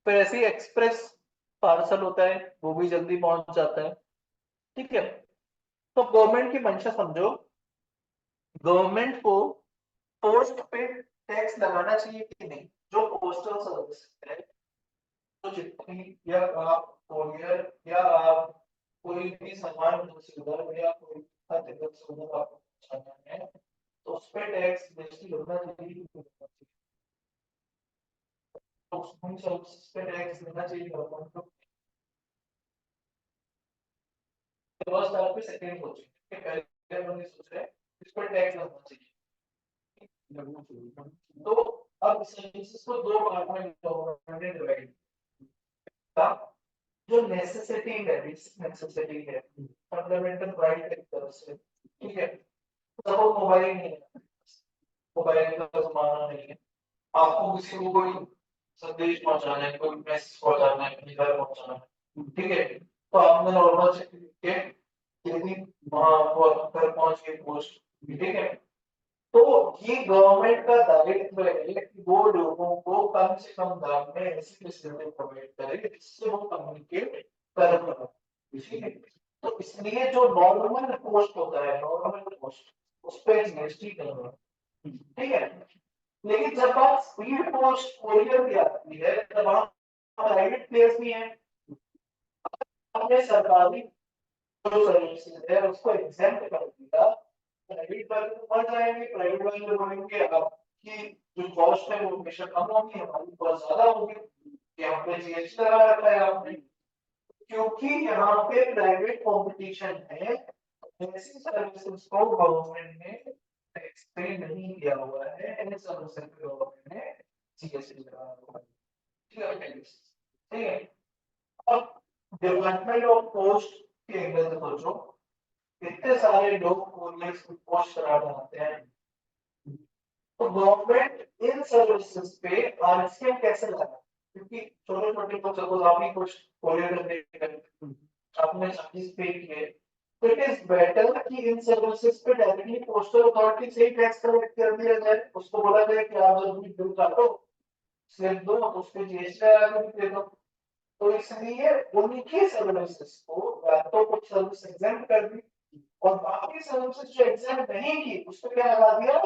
फिर ऐसे ही एक्सप्रेस पार्सल होता है, वो भी जल्दी पहुंच जाता है। ठीक है, तो गवर्नमेंट की मंशा समझो, गवर्नमेंट को पोस्ट पे टैक्स लगाना चाहिए कि नहीं? जो पोस्टल सर्विस है, तो चिट्ठी या आप कोरियर या आप कोई भी सामान उधर या कोई खत इधर से उधर आपको पहुंचाना है तो उस पे टैक्स बेसिकली लगना चाहिए कि नहीं लगना चाहिए? तो उन सर्विसेज पे टैक्स लेना चाहिए गवर्नमेंट को। फर्स्ट आप पे सेकंड सोचिए, पहले हम ये सोच रहे हैं इस पर टैक्स लगना चाहिए। तो अब सर्विसेज को 2 पार्ट में गवर्नमेंट ने डिवाइड किया। जो नेसेसिटी है, नेसेसिटी है, फंडामेंटल राइट एक तरह से, ठीक है। तो मोबाइल नहीं है, मोबाइल का जमाना नहीं है, आपको किसी को कोई संदेश पहुंचाना है, कोई मैसेज पहुंचाना है, अपने घर पहुंचाना है, ठीक है, तो आपने नॉर्मल से लिख के यदि वहां वो घर पहुंच गई पोस्ट, ठीक है, तो ये गवर्नमेंट का दायित्व है कि वो लोगों को कम से कम दाम में ऐसी फैसिलिटी प्रोवाइड करे जिससे वो कम्युनिकेट कर पाए, ठीक है। तो इसलिए जो नॉर्मल पोस्ट होता है, नॉर्मल पोस्ट, उस पर जीएसटी करना, ठीक है। लेकिन जब बात स्पीड पोस्ट कोरियर की आती है, तब वहां प्राइवेट प्लेयर्स भी हैं, हमने सरकारी जो सर्विसेज है उसको एग्जेम्प्ट कर दिया, प्राइवेट वाले तो मर जाएंगे, प्राइवेट वाले बोलेंगे आपकी जो कॉस्ट है वो हमेशा कम होगी, हमारी बहुत ज्यादा होगी, यहाँ पे जीएसटी लगा रखा है आपने, क्योंकि यहाँ पे प्राइवेट कंपटीशन है, ऐसी सर्विसेज को गवर्नमेंट ने टैक्स पे नहीं किया हुआ है, ऐसे सर्विसेज पे गवर्नमेंट ने जीएसटी लगा हुआ है, ठीक है, ठीक है। अब डिपार्टमेंट ऑफ पोस्ट के एंगल से सोचो, इतने सारे लोग कोरियर्स की पोस्ट कराने आते हैं, तो गवर्नमेंट इन सर्विसेज पे आरसीएम कैसे लगाए, क्योंकि छोटे छोटे लोग सपोज आप ही कुछ कोरियर करने आपने चार्जेस पे किए, तो इट इज बेटर कि इन सर्विसेज पे डायरेक्टली पोस्टल अथॉरिटी से ही टैक्स कलेक्ट कर दिया जाए, उसको बोला जाए कि आप जब भी बिल काटो स्लिप दो, उस पे जीएसटी लगा के दे दो, तो इसलिए उनकी सर्विसेज को या तो कुछ सर्विस एग्जाम्प्ट कर दी, और बाकी सर्विसेज जो एग्जाम्प्ट नहीं की उस पर क्या लगा दिया,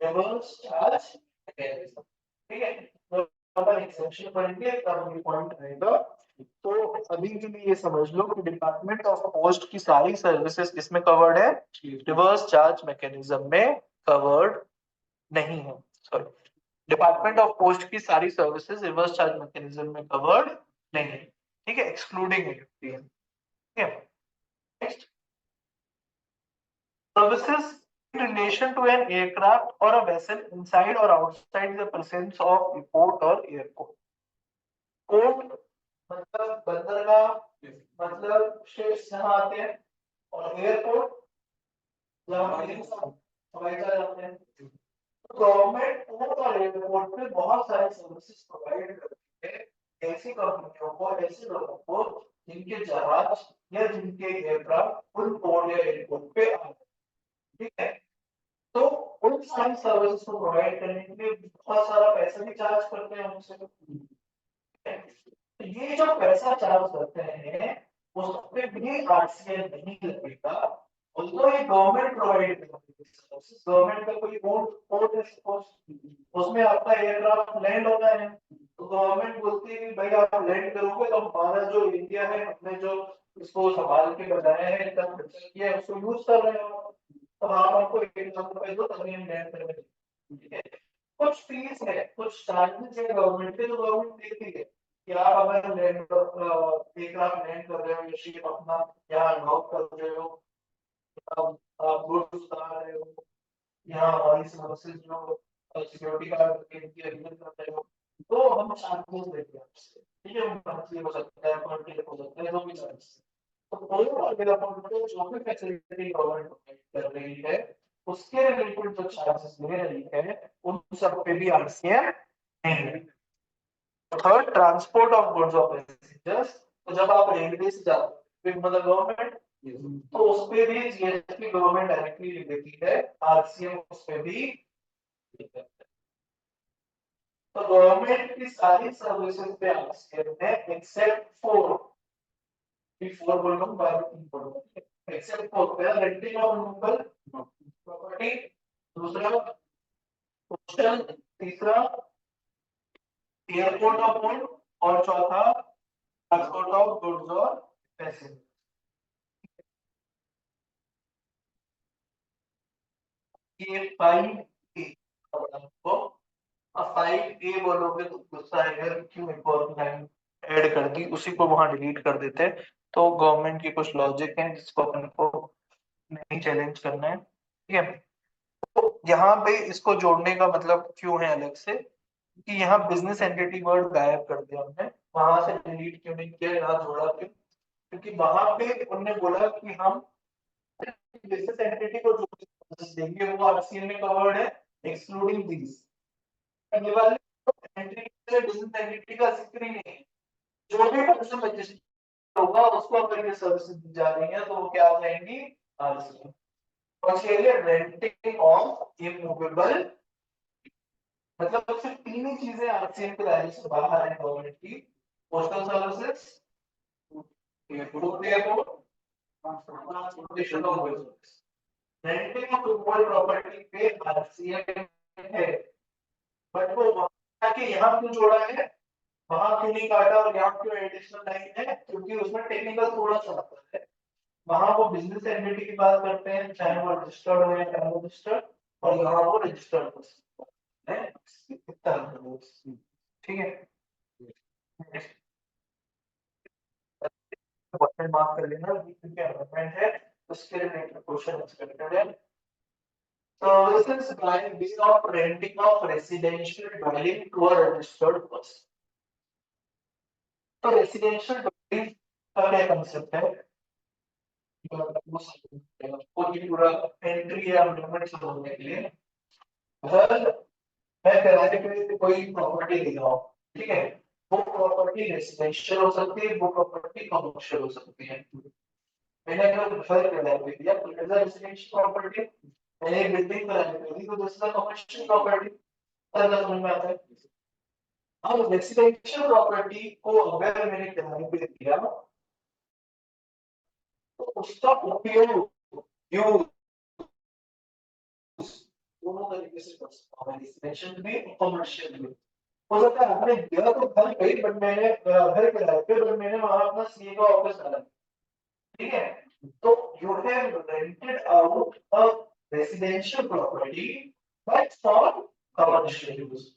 रिवर्स चार्ज मैकेनिज्म, ठीक है। तो अगर एग्जेम्पशन पढ़ेंगे तब ये पॉइंट आएगा। तो अभी के लिए ये समझ लो कि डिपार्टमेंट ऑफ पोस्ट की सारी सर्विसेज किसमें कवर्ड है, रिवर्स चार्ज मैकेनिज्म में कवर्ड नहीं है, सॉरी, डिपार्टमेंट ऑफ पोस्ट की सारी सर्विसेज रिवर्स चार्ज मैकेनिज्म में कवर्ड नहीं है, ठीक है, एक्सक्लूडिंग ठीक है। Next, services in relation to an aircraft or a vessel inside or outside the presence of a port or airport. Port मतलब बंदरगाह, मतलब ships जहाँ आते हैं, और एयरपोर्ट जहाँ हवाई जहाज आते हैं। गवर्नमेंट पोर्ट और एयरपोर्ट पे बहुत सारे सर्विसेज प्रोवाइड करती है ऐसी कंपनियों को, ऐसे लोगों को जिनके जहाज या जिनके एयरक्राफ्ट उन पोर्ट या एयरपोर्ट पे आते हैं, ठीक है। तो उन सारी सर्विसेज को प्रोवाइड करने के लिए बहुत सारा पैसा भी चार्ज करते हैं उनसे, तो ये जो पैसा चार्ज करते हैं उस पे भी आरसीएम नहीं लगेगा, उसको ये गवर्नमेंट प्रोवाइड करती है सर्विसेज, गवर्नमेंट का कोई पोर्ट है सपोज, उसमें आपका एयरक्राफ्ट लैंड होना है, तो गवर्नमेंट बोलती है कि भाई आप लैंड करोगे तो हमारा जो इंडिया है, हमने जो इसको संभाल के बनाया है, इतना खर्चा किया है, उसको यूज कर रहे हो, तो आप हमको 1 लाख रुपए दो तभी हम लैंड करेंगे, ठीक है। कुछ फीस है, कुछ चार्जेस है गवर्नमेंट के, जो गवर्नमेंट देती है कि आप अगर लैंड 1 लाख लैंड कर रहे हो, या शिप अपना यहाँ लॉक कर रहे हो, आप गुड्स उतार रहे हो, यहाँ हमारी सर्विसेज जो सिक्योरिटी गार्ड के अरेंज कर रहे हो, तो हम चार्जेस लेते हैं आपसे, ठीक है, मंथली हो सकता है, पर डे हो सकता है, जो भी चार्जेस, तो कोई और अकाउंट में जो भी फैसिलिटी गवर्नमेंट प्रोवाइड कर रही है उसके रिलेटेड जो चार्जेस ले रही है उन सब पे भी आरसीएम नहीं है। थर्ड, ट्रांसपोर्ट ऑफ गुड्स और पैसेंजर्स, तो जब आप रेलवे से जाते हो मतलब गवर्नमेंट, तो उस पे भी जीएसटी गवर्नमेंट डायरेक्टली ले देती है, आरसीएम उस पे भी, तो गवर्नमेंट की सारी सर्विसेज पे आरसीएम है एक्सेप्ट फॉर, फोर बोल रहा हूँ, बार बोल रहा हूँ, एक्सेप्ट फॉर पहला रेंटिंग ऑफ मूवेबल प्रॉपर्टी, दूसरा पोस्टल, तीसरा एयरपोर्ट ऑफ पोर्ट, और चौथा ट्रांसपोर्ट ऑफ गुड्स और पैसेंजर। ये 5A आपको, अब 5A बोलोगे तो गुस्सा आएगा क्यों एक और लाइन ऐड कर दी, उसी को वहां डिलीट कर देते हैं। तो गवर्नमेंट की कुछ लॉजिक है जिसको अपन को नहीं चैलेंज करना है, ठीक है। तो यहाँ पे इसको जोड़ने का मतलब क्यों है अलग से, कि यहाँ बिजनेस एंटिटी वर्ड गायब कर दिया हमने, वहां से डिलीट क्यों नहीं किया, यहाँ जोड़ा क्यों? क्योंकि वहां पे उन्होंने बोला कि हम बिजनेस एंटिटी को जो services देंगे वो आरसीएम में कवर्ड है, एक्सक्लूडिंग दीज। अगले वाले एंटिटी से बिजनेस एंटिटी का जिक्र ही नहीं है। जो भी पर्सन रजिस्टर होगा उसको अगर ये सर्विसेज दी जा रही है तो वो क्या आ जाएंगी, आरसीएम। और चलिए रेंटिंग ऑफ इमूवेबल, मतलब सिर्फ तीन ही चीजें आरसीएम के दायरे से बाहर है गवर्नमेंट की, postal services, food airport, transportation of goods. Renting of immovable property पे आरसीएम है, बट वो वहां के यहाँ क्यों जोड़ा है, वहां क्यों नहीं काटा और यहाँ क्यों एडिशनल लाइन है, क्योंकि उसमें टेक्निकल थोड़ा सा आता है। वहां वो बिजनेस एंटिटी की बात करते हैं, चाहे वो रजिस्टर्ड हो या अनरजिस्टर्ड, और यहाँ वो रजिस्टर्ड है। ठीक है, क्वेश्चन मार्क कर लेना क्योंकि अमेंडमेंट है, उसके रिलेटेड क्वेश्चन एक्सपेक्टेड है। Services by way of renting of residential dwelling to a registered person. तो रेसिडेंशियल डवेलिंग का क्या कंसेप्ट है, कोई पूरा एंट्री या मूवमेंट समझने के लिए, घर मैं किराए पे कोई प्रॉपर्टी ले रहा हूँ, ठीक है, वो प्रॉपर्टी रेसिडेंशियल हो सकती है, वो प्रॉपर्टी कमर्शियल हो सकती है। मैंने अगर घर किराए पे दिया तो it is a residential property, मैंने एक बिल्डिंग किराए पे दी तो this is a commercial property. तरह समझ में आता है। अब रेसिडेंशियल प्रॉपर्टी को अगर मैंने किराए पे दिया तो उसका उपयोग यूज दोनों तरीके से कर सकता हूं, रेसिडेंशियल भी और कमर्शियल भी। हो सकता है आपने दिया तो घर पे, बट मैंने घर किराए पे, बट मैंने वहां अपना सीए का ऑफिस डाला, ठीक है, तो you have rented out a residential property but for commercial use.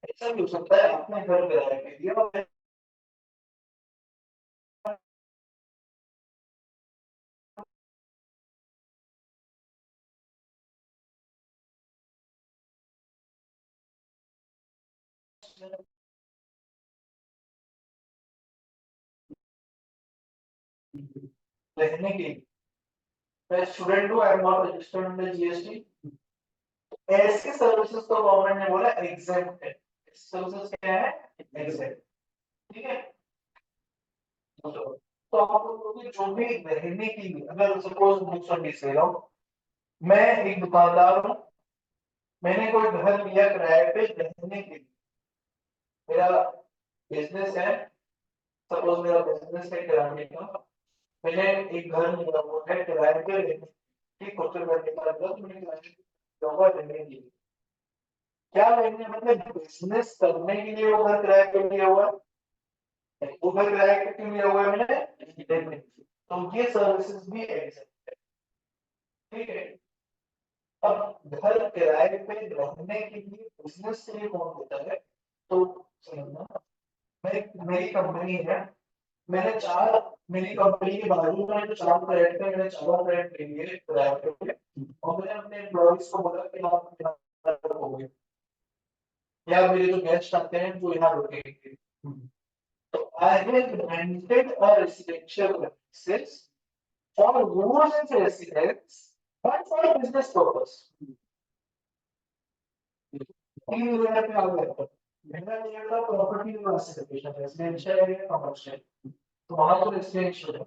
ऐसा भी हो सकता है आपने घर किराए पे दिया और रहने के लिए, मैं स्टूडेंट हूँ, I am not registered under GST, ऐसी सर्विसेज तो गवर्नमेंट ने बोला एग्जेम्प्ट है। सर्विसेज क्या है, एग्जेम्प्ट, ठीक है। तो आप लोगों को जो भी रहने के लिए, अगर सपोज बुक्स और ले रहा हूँ, मैं एक दुकानदार हूँ, मैंने कोई घर लिया किराए पे रहने के लिए, मेरा बिजनेस है, सपोज मेरा बिजनेस है किराने का, मैंने एक घर लिया हुआ है किराए पे रहने, ठीक, होटल में निकाल दिया तो मैंने किराए पे रहूंगा रहने के लिए। क्या रहने मतलब बिजनेस करने के लिए वो घर किराए पे लिया हुआ है, वो घर किराए पे क्यों लिया हुआ है मैंने, रहने के लिए। तो ये सर्विसेज भी एग्जिस्ट है, ठीक है। अब घर किराए पे रहने के लिए बिजनेस के लिए कौन देता है, तो समझना, मैं मेरी कंपनी है, मैंने चार, मेरी कंपनी के बाजू में जो चार फ्लैट थे, मैंने चारों फ्लैट ले लिए किराए पे, और मैंने अपने एम्प्लॉइज को बोला कि आप यहाँ रहोगे या मेरे जो गेस्ट आते हैं वो यहाँ रुकेंगे। तो I have rented a residential premises for use as residence but for business purpose. 3,000 पे आ गया, मेरा ये था प्रॉपर्टी क्लासिफिकेशन रेसिडेंशियल या कमर्शियल, तो वहां तो रेसिडेंशियल है।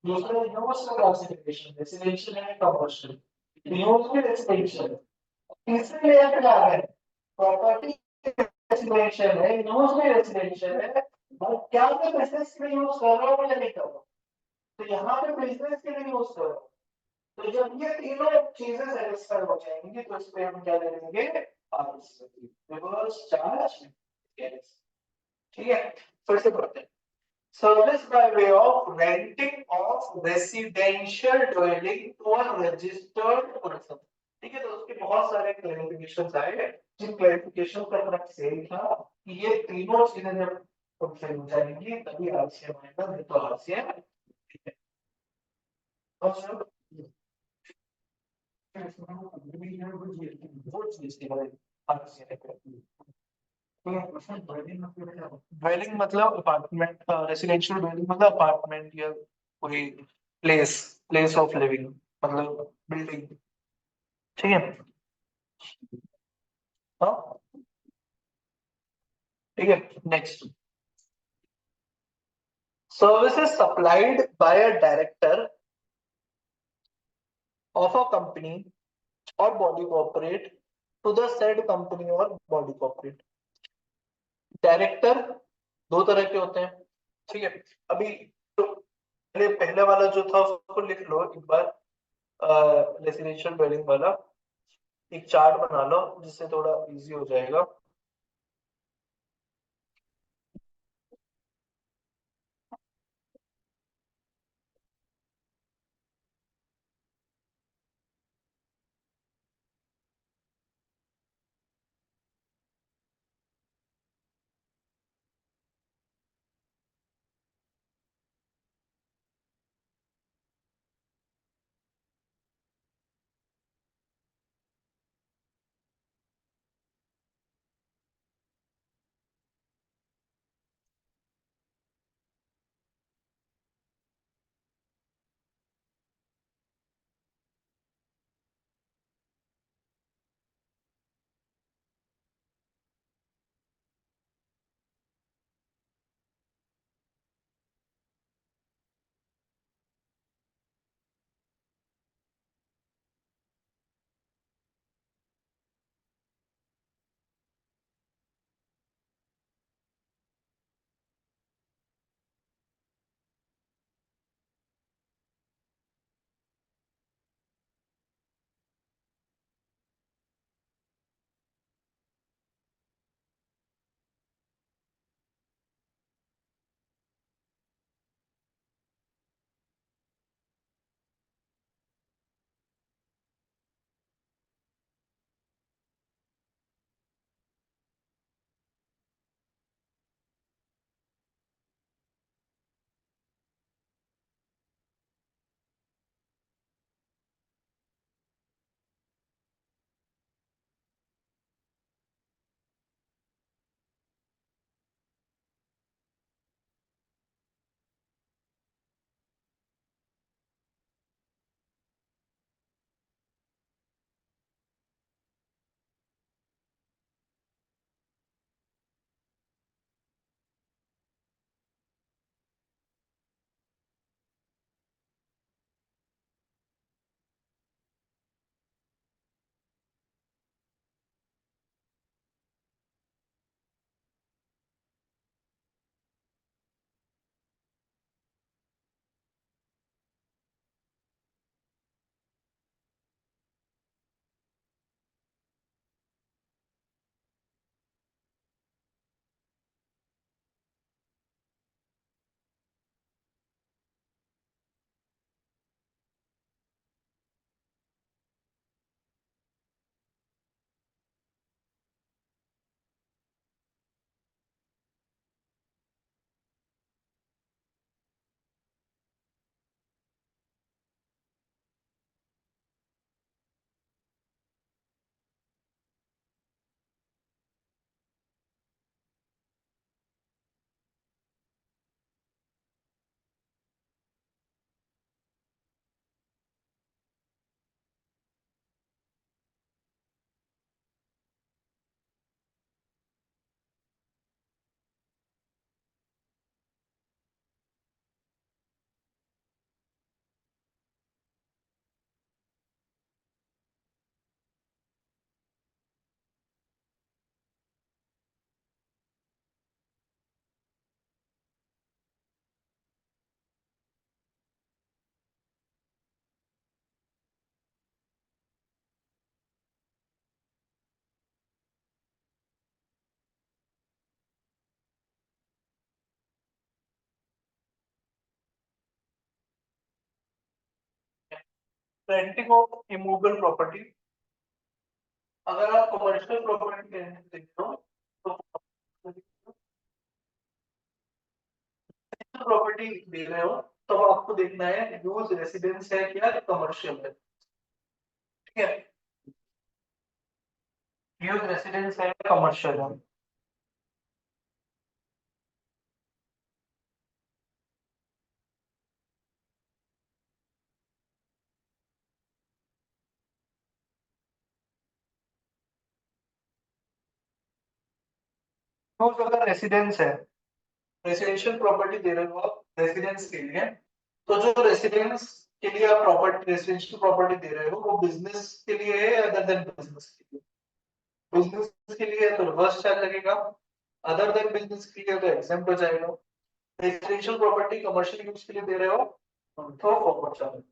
दूसरा यूज क्लासिफिकेशन रेसिडेंशियल है कमर्शियल, यूज में रेसिडेंशियल। तीसरे लेयर पे आ गए प्रॉपर्टी रेसिडेंशियल है, यूज में रेसिडेंशियल है, और क्या मैं बिजनेस के लिए यूज कर रहा हूँ या नहीं कर रहा हूँ, तो यहाँ पे बिजनेस के लिए यूज कर रहा हूँ। तो जब ये तीनों चीजें सेटिस्फाई हो जाएंगी तो इस पे हम क्या करेंगे, रिवर्स चार्ज, ठीक है। फिर से पढ़ते हैं, service by way of renting of residential dwelling to a registered person, ठीक है। तो उसके बहुत सारे क्लैरिफिकेशंस आए हैं, जिन क्लैरिफिकेशन का तरफ सेम था कि ये तीनों चीजें जब फुलफिल हो जाएंगी तभी आरसीएम आएगा, नहीं तो आरसीएम, ठीक है। और वो चीज के बारे में आरसीएम ड्वेलिंग मतलब अपार्टमेंट, रेसिडेंशियल ड्वेलिंग मतलब अपार्टमेंट या कोई प्लेस, प्लेस ऑफ लिविंग, मतलब बिल्डिंग। ठीक है। हाँ ठीक है। Next, services supplied by a director of a company और body corporate to the said company और बॉडी कॉर्पोरेट। डायरेक्टर दो तरह के होते हैं, ठीक है। अभी तो पहले पहले वाला जो था उसको लिख लो एक बार, रेसिडेंशियल ड्वेलिंग वाला एक चार्ट बना लो जिससे थोड़ा इजी हो जाएगा। रेंटिंग ऑफ इमूवेबल प्रॉपर्टी, अगर आप कमर्शियल प्रॉपर्टी देख रहे हो तो प्रॉपर्टी दे रहे हो तो आपको देखना है यूज रेसिडेंस है या कमर्शियल है। ठीक है, यूज रेसिडेंस है या कमर्शियल है। यूज अगर रेसिडेंस है, रेसिडेंशियल प्रॉपर्टी दे रहे हो आप रेसिडेंस के लिए, तो जो रेसिडेंस के लिए आप प्रॉपर्टी रेसिडेंशियल प्रॉपर्टी दे रहे हो वो बिजनेस के लिए है अदर देन बिजनेस के लिए? बिजनेस के लिए है तो रिवर्स चार्ज लगेगा, अदर देन बिजनेस के लिए तो एग्जेम्प्ट हो जाएगा। रेसिडेंशियल प्रॉपर्टी कमर्शियल यूज के लिए दे रहे हो तो फॉरवर्ड चार्ज।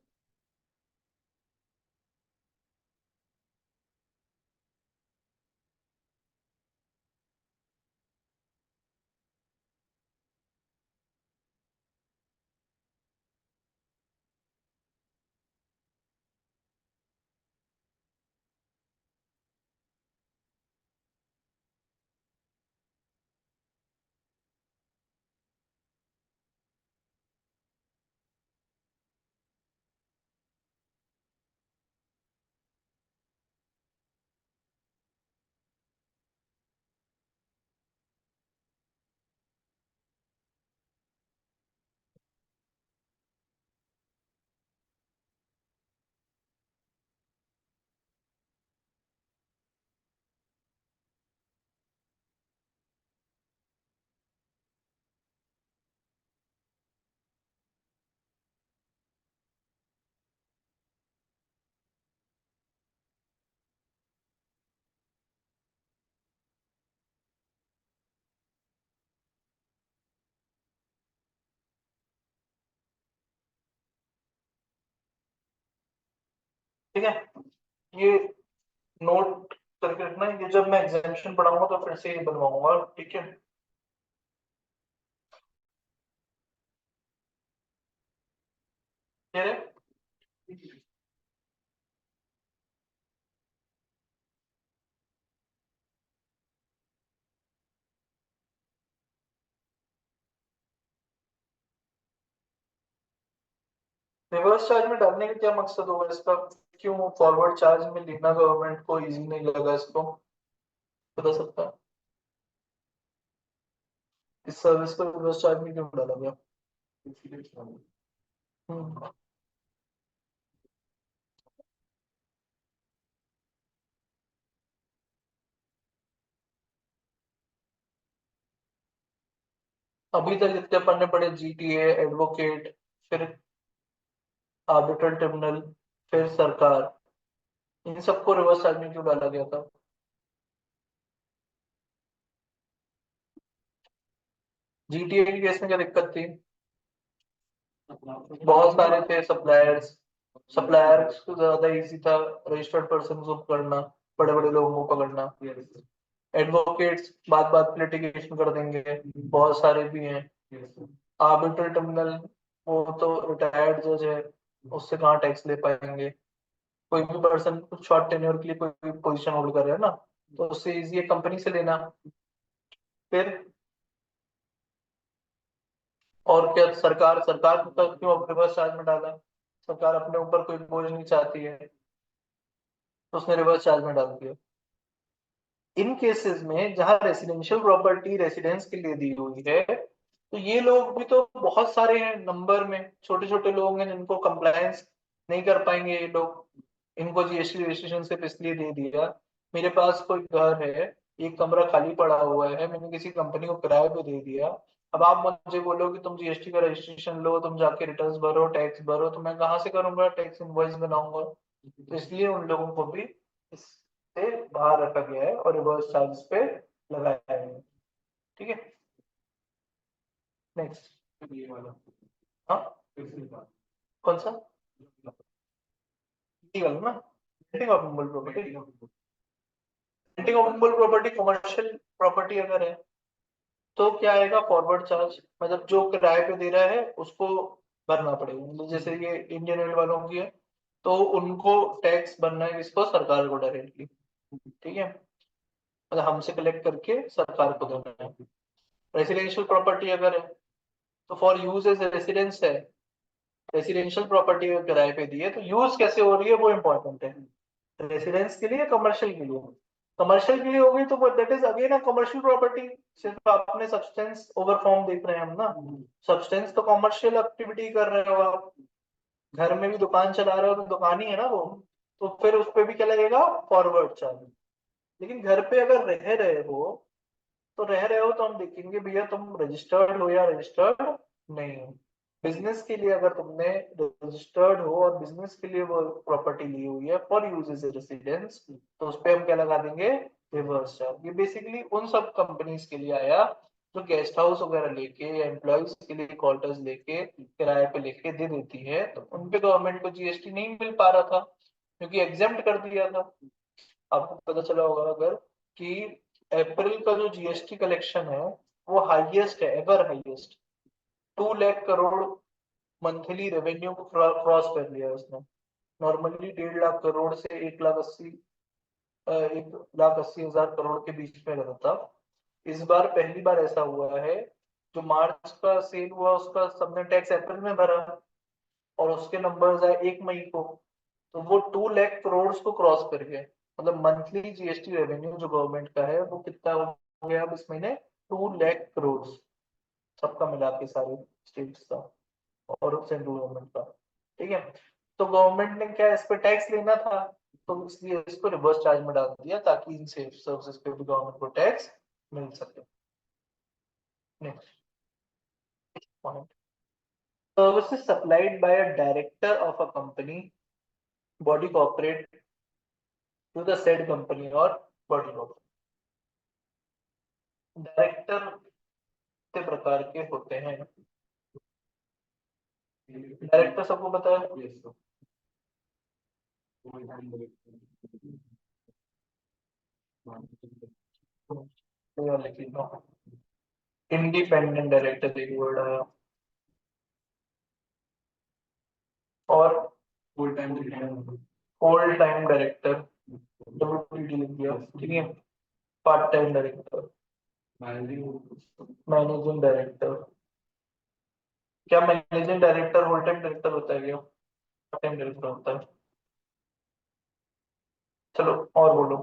ठीक है, ये नोट करके रखना, ये जब मैं एग्जामिनेशन पढ़ाऊंगा तो फिर से ये बनवाऊंगा, ठीक है। ये रिवर्स चार्ज में डालने का क्या मकसद होगा इसका? क्यों फॉरवर्ड चार्ज में लेना गवर्नमेंट को इजी नहीं लगा इसको, बता सकता है? इस सर्विस को रिवर्स चार्ज में क्यों डाला गया? हम्म, अभी तक जितने पढ़ने पड़े, जीटीए, एडवोकेट, फिर आर्बिट्रल ट्रिब्यूनल, फिर सरकार, इन सबको रिवर्स चार्ज में क्यों डाला गया था? जीटीए के केस में क्या दिक्कत थी? बहुत सारे थे सप्लायर्स, सप्लायर्स को ज्यादा इजी था रजिस्टर्ड पर्सन को करना, बड़े बड़े लोगों को पकड़ना। एडवोकेट्स बात बात पे लिटिगेशन कर देंगे, बहुत सारे भी हैं। आर्बिट्रल ट्रिब्यूनल, वो तो रिटायर्ड जज है, उससे कहाँ टैक्स ले पाएंगे? कोई भी पर्सन कुछ शॉर्ट टेन्योर के लिए कोई भी पोजीशन होल्ड कर रहा है ना, तो उससे इजी है कंपनी से लेना। फिर और क्या, सरकार सरकार को तो क्यों रिवर्स चार्ज में डाला? सरकार अपने ऊपर कोई बोझ नहीं चाहती है तो उसने रिवर्स चार्ज में डाल दिया। इन केसेस में जहां रेसिडेंशियल प्रॉपर्टी रेसिडेंस के लिए दी हुई है, तो ये लोग भी तो बहुत सारे हैं नंबर में, छोटे छोटे लोग हैं जिनको कंप्लायंस नहीं कर पाएंगे ये लोग। इनको जीएसटी रजिस्ट्रेशन सिर्फ इसलिए दे दिया, मेरे पास कोई घर है, एक कमरा खाली पड़ा हुआ है, मैंने किसी कंपनी को किराए पे दे दिया। अब आप मुझे बोलो कि तुम जीएसटी का रजिस्ट्रेशन लो, तुम जाके रिटर्न्स भरो, टैक्स भरो, तो मैं कहाँ से करूंगा, टैक्स इनवॉइस बनाऊंगा? तो इसलिए उन लोगों को भी इससे बाहर रखा गया है और रिवर्स चार्ज पे लगाया गया है। ठीक है, नेक्स्ट। हाँ, कौन सा? ये वाला ना, renting of movable property. Renting of movable property commercial property अगर है तो क्या आएगा, फॉरवर्ड चार्ज, मतलब जो किराए पे दे रहा है उसको भरना पड़ेगा। मतलब जैसे ये इंडियन ऑयल वालों की है, तो उनको टैक्स भरना है किसको, सरकार को डायरेक्टली। ठीक है, मतलब हमसे कलेक्ट करके सरकार को देना है। रेसिडेंशियल प्रॉपर्टी अगर है तो फॉर यूज एज रेसिडेंस है, रेसिडेंशियल प्रॉपर्टी अगर किराए पे दी है तो यूज कैसे हो रही है वो इम्पोर्टेंट है। रेसिडेंस के लिए, कमर्शियल के लिए? कमर्शियल के लिए हो गई तो that is again a commercial property. सिर्फ आपने सब्सटेंस ओवर फॉर्म देख रहे हैं हम ना, सब्सटेंस तो कमर्शियल एक्टिविटी कर रहे हो आप। घर में भी दुकान चला रहे हो तो दुकान ही है ना वो, तो फिर उस पे भी क्या लगेगा, फॉरवर्ड चार्ज। लेकिन घर पे अगर रह रहे हो तो रह रहे हो तो हम देखेंगे भैया तुम रजिस्टर्ड हो या रजिस्टर्ड नहीं हो। बिजनेस के लिए अगर तुमने रजिस्टर्ड हो और बिजनेस के लिए वो प्रॉपर्टी ली हुई है फॉर यूज एज रेसिडेंस, तो उस पे हम क्या लगा देंगे, रिवर्स चार्ज। ये बेसिकली उन सब कंपनीज के लिए आया जो गेस्ट हाउस वगैरह लेके या एम्प्लॉयज के लिए क्वार्टर्स लेके किराए पे लेके दे देती है, तो उनपे गवर्नमेंट को जीएसटी नहीं मिल पा रहा था क्योंकि एग्जेम्प्ट कर दिया था। आपको पता चला होगा अगर कि अप्रैल का जो जीएसटी कलेक्शन है वो हाईएस्ट है, ever highest. 2 lakh crore monthly revenue को क्रॉस कर लिया है उसने। नॉर्मली 1.5 लाख करोड़ से 1,80,000 करोड़ के बीच में रहता था। इस बार पहली बार ऐसा हुआ है, जो मार्च का सेल हुआ उसका सबने टैक्स अप्रैल में भरा और उसके नंबर्स आए 1 मई को, तो वो 2 लाख करोड़ को क्रॉस कर गए। मतलब मंथली जीएसटी रेवेन्यू जो गवर्नमेंट का है वो कितना हो गया अब इस महीने, 2 लाख करोड़, सबका मिला के सारे स्टेट्स का और सेंट्रल गवर्नमेंट का। ठीक है, तो गवर्नमेंट ने क्या इस पे टैक्स लेना था, तो इसलिए इसको रिवर्स चार्ज में डाल दिया ताकि इन सर्विसेज पे भी गवर्नमेंट को टैक्स मिल सके। Next point, services supplied by a director of a company body corporate to the said company और बॉडी कॉर्पोरेट। डायरेक्टर कितने प्रकार के होते हैं, डायरेक्टर सबको पता है। इंडिपेंडेंट डायरेक्टर एक वर्ड आया, और full time full time director, WPD लिख दिया। ठीक है, part time director, managing director. क्या managing director full time director होता है क्या, पार्ट टाइम डायरेक्टर होता है? चलो और बोलो,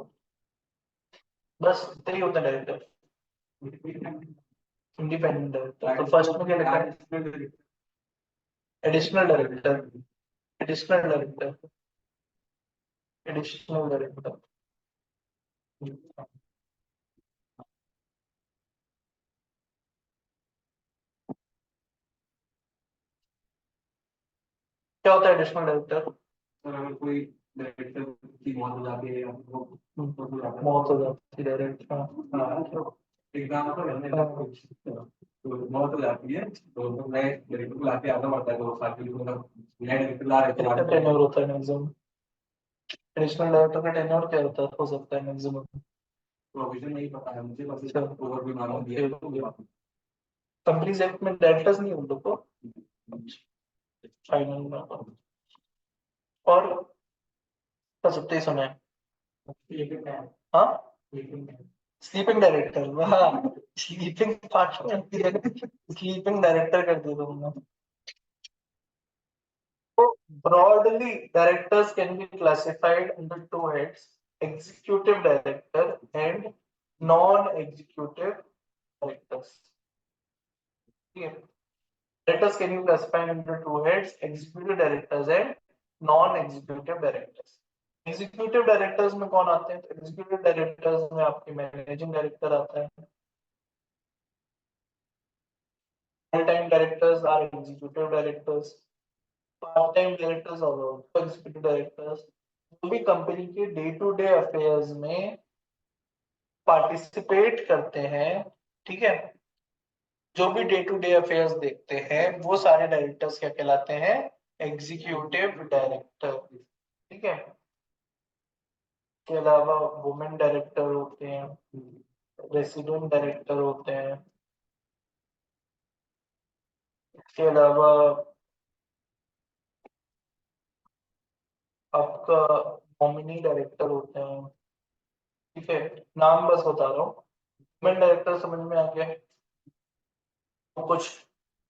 बस इतना ही होता है डायरेक्टर। इंडिपेंडेंट डायरेक्टर, तो फर्स्ट में क्या लिखा है, additional director, additional director, additional director. क्या होता है एडिशनल डायरेक्टर? अगर कोई डायरेक्टर की मौत हो जाती है या मौत हो जाती है डायरेक्ट, हाँ। एग्जाम्पल तो मौत हो जाती है तो नए डायरेक्टर को लाके आना पड़ता है, 2 साल के लिए मतलब नए डायरेक्टर ला रहे कितना तो टेन्योर होता है मैक्सिमम, एडिशनल डायरेक्टर का टेन्योर क्या होता है, हो सकता है मैक्सिमम? प्रोविजन नहीं पता है मुझे, बस अच्छा, ओवर भी मालूम दिया। कंपनीज एक्ट में डायरेक्टर्स नहीं उन लोग को फाइनल में, और क्या सकते ही सुना है। हाँ, स्लीपिंग डायरेक्टर, वाह, स्लीपिंग पार्टनर, स्लीपिंग डायरेक्टर कर दिया तुमने। तो broadly directors can be classified under 2 heads, executive director and non-executive directors। ठीक है, directors can be classified under 2 heads, executive directors and non-executive directors। Executive directors में कौन आते हैं, तो एग्जीक्यूटिव डायरेक्टर्स में आपके मैनेजिंग डायरेक्टर आता है, full time directors are executive directors, part time directors और एग्जीक्यूटिव डायरेक्टर्स जो भी कंपनी के डे टू डे अफेयर्स में पार्टिसिपेट करते हैं। ठीक है, जो भी डे टू डे अफेयर्स देखते हैं वो सारे डायरेक्टर्स क्या कहलाते हैं, एग्जीक्यूटिव डायरेक्टर। ठीक है, के अलावा वुमेन डायरेक्टर होते हैं, रेसिडेंट डायरेक्टर होते हैं, इसके अलावा आपका नॉमिनी डायरेक्टर होते हैं। ठीक है, नाम बस बता रहा हूँ, वुमेन डायरेक्टर समझ में आ गया। तो कुछ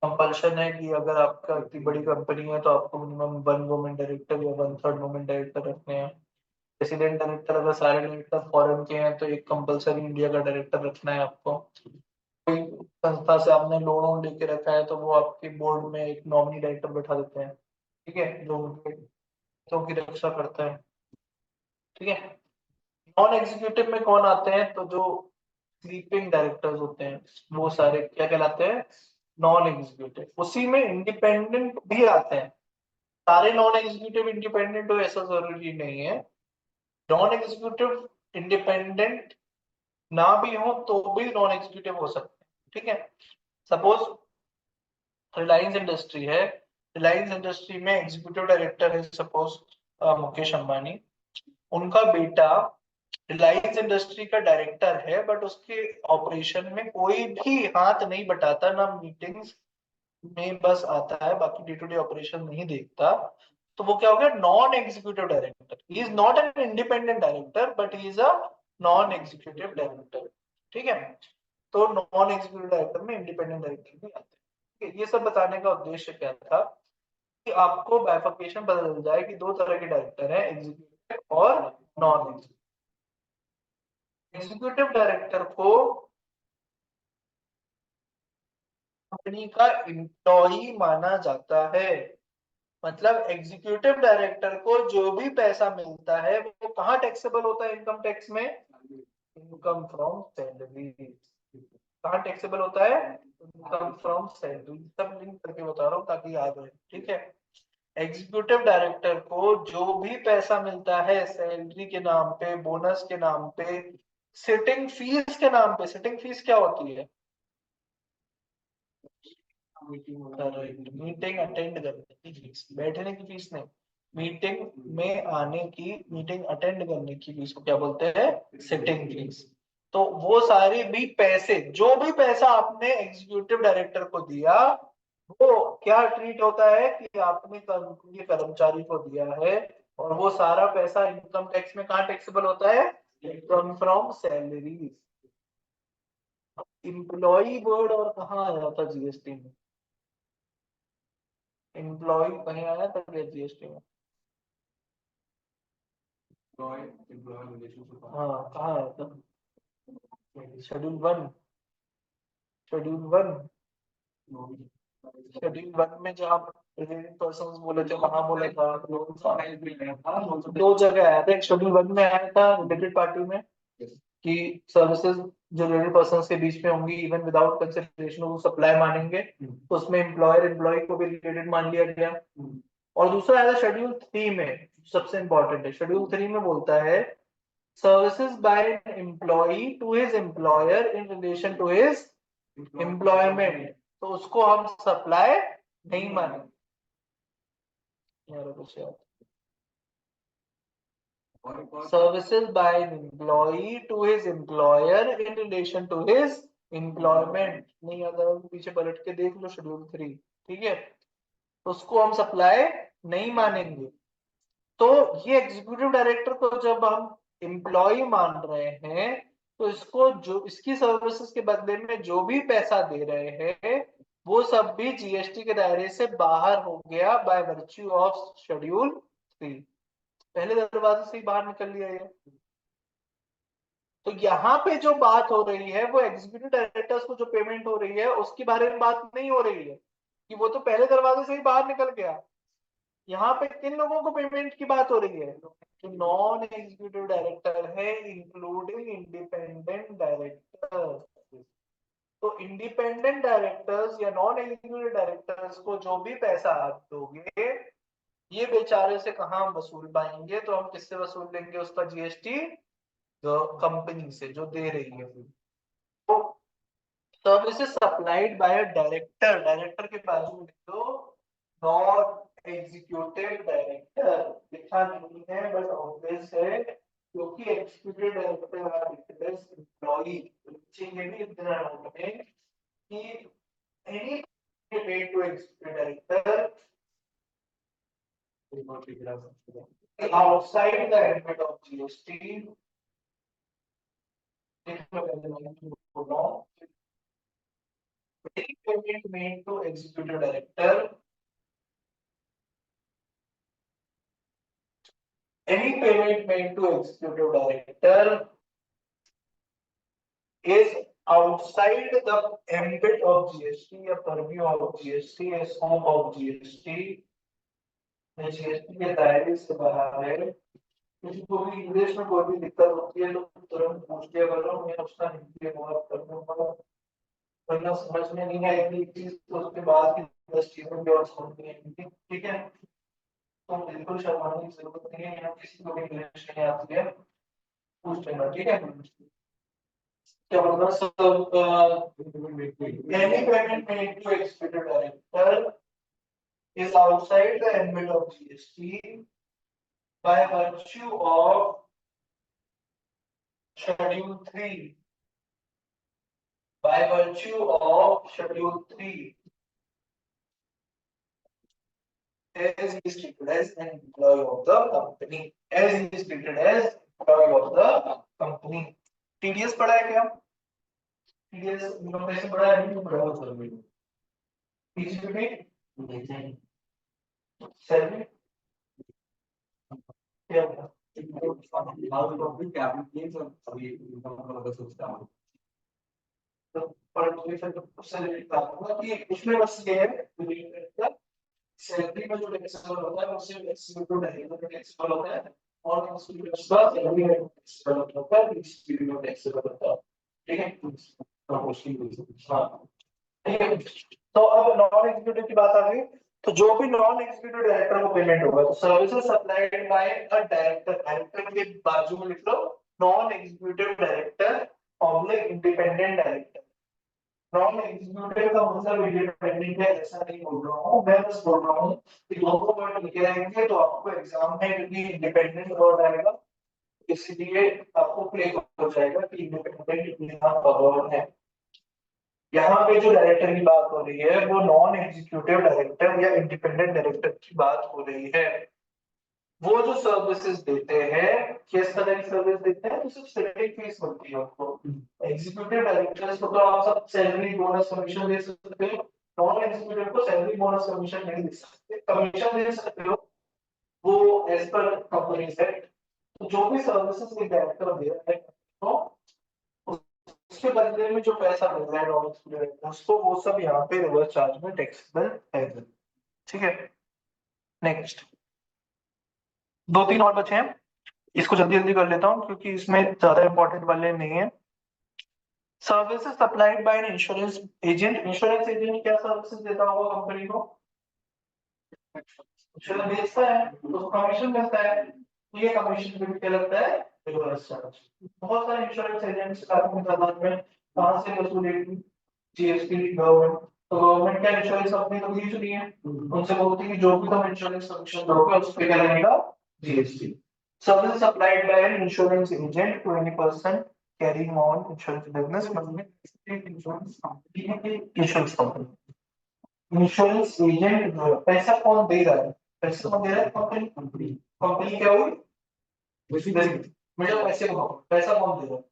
कंपल्शन है कि अगर आपका इतनी बड़ी कंपनी है तो आपको मिनिमम 1 वुमेन डायरेक्टर या 1/3 वुमेन डायरेक्टर रखने हैं। प्रेसिडेंट डायरेक्टर अगर सारे डायरेक्टर फॉरेन के हैं तो एक कंपलसरी इंडिया का डायरेक्टर रखना है आपको। कोई संस्था से आपने लोन वोन लेके रखा है तो वो आपके बोर्ड में एक नॉमिनी डायरेक्टर बैठा देते हैं। ठीक है, जो उनके हितों की रक्षा करता है। ठीक है, नॉन एग्जीक्यूटिव में कौन आते हैं, तो जो स्लीपिंग डायरेक्टर्स होते हैं, वो सारे क्या कहलाते हैं, नॉन एग्जीक्यूटिव। उसी में इंडिपेंडेंट भी आते हैं, सारे नॉन एग्जीक्यूटिव इंडिपेंडेंट हो ऐसा जरूरी नहीं है। नॉन एग्जीक्यूटिव इंडिपेंडेंट ना भी हो तो भी नॉन एग्जीक्यूटिव हो सकते हैं, ठीक है। सपोज रिलायंस इंडस्ट्री है, रिलायंस इंडस्ट्री में एग्जीक्यूटिव डायरेक्टर है सपोज मुकेश अंबानी, उनका बेटा रिलायंस इंडस्ट्री का डायरेक्टर है, बट उसके ऑपरेशन में कोई भी हाथ नहीं बटाता, ना मीटिंग्स में बस आता है, बाकी डे टू डे ऑपरेशन नहीं देखता, तो वो क्या हो गया, non executive director. He is not an independent director but he is a non executive director, ठीक है। तो नॉन एग्जीक्यूटिव डायरेक्टर में इंडिपेंडेंट डायरेक्टर भी आते हैं, ठीक है? ये सब बताने का उद्देश्य क्या था कि आपको बाइफर्केशन पता चल जाए कि दो तरह के डायरेक्टर हैं, एग्जीक्यूटिव और नॉन एग्जीक्यूटिव। एग्जीक्यूटिव डायरेक्टर को कंपनी का एम्प्लॉई माना जाता है, मतलब एग्जीक्यूटिव डायरेक्टर को जो भी पैसा मिलता है वो कहाँ टैक्सेबल होता है, इनकम टैक्स में, इनकम फ्रॉम सैलरी। कहाँ टैक्सेबल होता है, इनकम फ्रॉम सैलरी। सब लिंक करके बता रहा हूँ ताकि याद रहे, ठीक है। एग्जीक्यूटिव डायरेक्टर को जो भी पैसा मिलता है सैलरी के नाम पे, बोनस के नाम पे, सिटिंग फीस के नाम पे। सिटिंग फीस क्या होती है, मीटिंग अटेंड करने की फीस, बैठने की फीस नहीं, मीटिंग में आने की, मीटिंग अटेंड करने की फीस को क्या बोलते हैं, सिटिंग फीस। तो वो सारी भी पैसे, जो भी पैसा आपने एग्जीक्यूटिव डायरेक्टर को दिया, वो क्या ट्रीट होता है कि आपने कंपनी के कर्मचारी को दिया है, और वो सारा पैसा इनकम टैक्स में कहाँ टैक्सेबल होता है, income from salaries. Employee word और कहाँ आया था जीएसटी में, एम्प्लॉय कहीं आया था क्या जीएसटी में, हाँ कहाँ आया था, शेड्यूल 1, शेड्यूल 1, शेड्यूल 1 में जहाँ पर्सन बोले थे वहां बोला था, दो जगह आया था। एक शेड्यूल 1 में आया था रिलेटेड पार्टी में कि सर्विसेज जो रिलेटेड पर्सन के बीच में होंगी इवन विदाउट कंसिडरेशन वो सप्लाई मानेंगे, तो उसमें एम्प्लॉयर एम्प्लॉय को भी रिलेटेड मान लिया गया। और दूसरा आया था शेड्यूल 3 में, सबसे इंपॉर्टेंट है, शेड्यूल 3 में बोलता है services by employee to his employer in relation to his employment, तो उसको हम सप्लाई नहीं मानेंगे। Services by an employee to his employer in relation to his employment, नहीं अगर पीछे पलट के देख लो शेड्यूल 3, ठीक है, तो उसको हम सप्लाई नहीं मानेंगे। तो ये एग्जीक्यूटिव डायरेक्टर को जब हम एम्प्लॉय मान रहे हैं, तो इसको जो इसकी सर्विसेज के बदले में जो भी पैसा दे रहे हैं वो सब भी जीएसटी के दायरे से बाहर हो गया बाय वर्च्यू ऑफ शेड्यूल 3, पहले दरवाजे से ही बाहर निकल लिया ये। तो यहाँ पे जो बात हो रही है वो एग्जीक्यूटिव डायरेक्टर्स को जो पेमेंट हो रही है उसके बारे में बात नहीं हो रही है कि वो तो पहले दरवाजे से ही बाहर निकल गया। यहाँ पे किन लोगों को पेमेंट की बात हो रही है, जो नॉन एग्जीक्यूटिव डायरेक्टर है इंक्लूडिंग इंडिपेंडेंट डायरेक्टर। तो इंडिपेंडेंट डायरेक्टर्स या नॉन एग्जीक्यूटिव डायरेक्टर्स को जो भी पैसा आप दोगे ये बेचारे से कहाँ वसूल पाएंगे, तो हम किससे वसूल लेंगे उसका जीएसटी, जो कंपनी से जो दे रही है। तो services supplied by director, director के बाजू में तो नॉन एग्जीक्यूटिव डायरेक्टर लिखा नहीं है बट ऑब्वियस है, क्योंकि एग्जीक्यूटिव डायरेक्टर एम्प्लॉई लिखेंगे भी इतना नोट में कि any paid to executive director outside the ambit of GST, any payment made to executive director, any payment made to executive director is outside the ambit of GST, a purview of GST, a scope of GST, GST के दायरे से बाहर है, किसी को भी English में कोई भी दिक्कत होती है तो तुरंत पूछ लिया करो, मैं उसका हिंदी अनुवाद कर दूंगा, वरना समझ में नहीं आएगी चीज तो उसके बाद की 10 चीजें भी और समझनी आएंगी। ठीक है, तो बिल्कुल शर्माने की जरूरत नहीं है, यहाँ किसी को भी इंग्लिश नहीं आती है, पूछ लेना। ठीक है, क्या बोलना सब any payment made to executive director is outside the ambit of GST by virtue of Schedule 3. By virtue of Schedule 3, as he is treated as an employee of the company. As he is treated as employee of the company. TDS पढ़ा है क्या? TDS information पढ़ा है नहीं पढ़ा sir मैंने? PGP salary क्या होगा? उसमें बस ये है सैलरी में जो टैक्सेबल होता है उससे एक्सक्लूड टैक्सेबल होता है और उसके बाद सैलरी में टैक्सेबल होता है डिस्ट्रीब्यूट में टैक्सेबल होता है। ठीक है, हाँ ठीक है। तो अब नॉन एग्जीक्यूटिव की बात आ गई, तो जो भी नॉन एग्जीक्यूटिव डायरेक्टर को पेमेंट होगा तो services supplied by a director, director के बाजू में लिख लो non executive director oblique independent director. Non executive का मतलब इंडिपेंडेंट है ऐसा नहीं बोल रहा हूँ, मैं बस बोल रहा हूँ कि दोनों पॉइंट लिखे रहेंगे तो आपको एग्जाम में क्योंकि इंडिपेंडेंट वर्ड आएगा इसलिए आपको क्लियर हो जाएगा कि इंडिपेंडेंट यहाँ पर है। यहाँ पे जो डायरेक्टर की बात हो रही है वो नॉन एग्जीक्यूटिव डायरेक्टर या इंडिपेंडेंट डायरेक्टर की बात हो रही है। वो जो सर्विसेज देते हैं किस तरह की सर्विस देते हैं तो सिर्फ सैलरी फीस होती है उनको। एग्जीक्यूटिव डायरेक्टर्स को तो आप सब सैलरी बोनस कमीशन दे सकते हो, नॉन एग्जीक्यूटिव को सैलरी बोनस कमीशन नहीं दे सकते, कमीशन दे सकते हो वो एज पर कंपनी एक्ट। तो जो भी सर्विसेज एक डायरेक्टर दे रहा है तो उसके बदले में जो पैसा मिल रहा है नॉन एग्जीक्यूटिव उसको वो सब यहाँ पे रिवर्स चार्ज में टैक्सेबल है। ठीक है, नेक्स्ट दो तीन और बचे हैं, इसको जल्दी जल्दी कर लेता हूँ क्योंकि इसमें ज्यादा इंपॉर्टेंट वाले नहीं है। Services supplied by an insurance agent, insurance agent क्या सर्विसेज देता होगा कंपनी को? इंश्योरेंस बेचता है तो कमीशन मिलता है, ये कमीशन भी क्या लगता है रिवर्स चार्ज। बहुत सारे इंश्योरेंस एजेंट्स काफी तादाद में कहां से वसूलेगी? GST government. तो गवर्नमेंट क्या इंश्योरेंस कंपनी तो दी चुकी है, उनसे बोलती है कि जो भी तुम इंश्योरेंस कमीशन दोगे उस पे क्या लगेगा? GST. Service supplied by an insurance agent to any person carrying on insurance business, मतलब इंश्योरेंस कंपनी। इंश्योरेंस एजेंट जो है पैसा कौन दे रहा है? पैसा कौन दे रहा है? कंपनी। कंपनी क्या हुई? मुझे पैसे को पैसा कौन दे रहा है?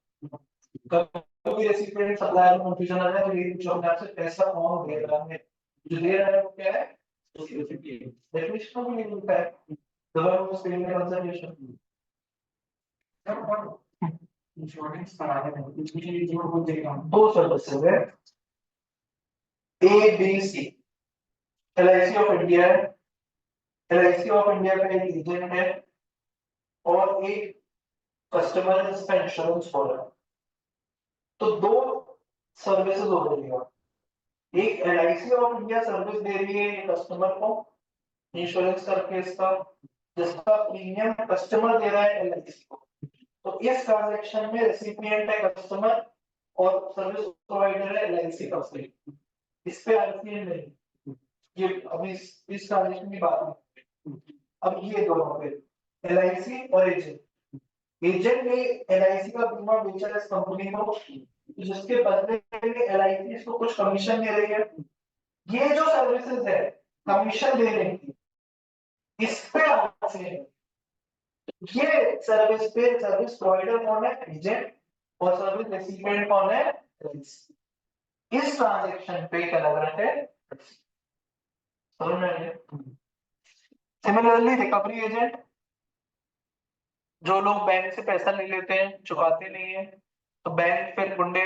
कभी रेसिपिएंट सप्लायर में कंफ्यूजन आ रहा है तो ये पूछो मैं आपसे पैसा कौन दे रहा है? जो दे रहा है वो क्या है? डेफिनेशन में नहीं लिखा है गवर्नमेंट स्पेलिंग कंसल्टेशन इंश्योरेंस कराने में इसलिए जो बोल देगा दो सर्विसेज है A B C. LIC of India है, एलआईसी ऑफ इंडिया का एक एजेंट है और एक कस्टमर जिसका इंश्योरेंस हो रहा है। तो दो सर्विसेज हो रही है, एक एलआईसी ऑफ इंडिया सर्विस दे रही है कस्टमर को इंश्योरेंस करके इसका, जिसका प्रीमियम कस्टमर दे रहा है एलआईसी को। तो इस ट्रांजैक्शन में रेसिपिएंट है कस्टमर और सर्विस प्रोवाइडर है एलआईसी कंपनी। इस पे आरसीएम नहीं, ये अभी इस ट्रांजैक्शन की बात नहीं। अब ये दोनों पे एलआईसी और एजेंट, एजेंट ने एलआईसी का बीमा बेचा है इस कंपनी को जिसके बदले में एलआईसी इसको कुछ कमीशन दे रही है। ये जो सर्विसेज है कमीशन देने की इस पे आरसीएम, ये सर्विस पे सर्विस प्रोवाइडर कौन है? एजेंट। और सर्विस रेसिपिएंट कौन है? इस ट्रांजैक्शन पे क्या लग रहा है? समझ में आया? सिमिलरली रिकवरी एजेंट, जो लोग बैंक से पैसा ले लेते हैं चुकाते नहीं है तो बैंक फिर गुंडे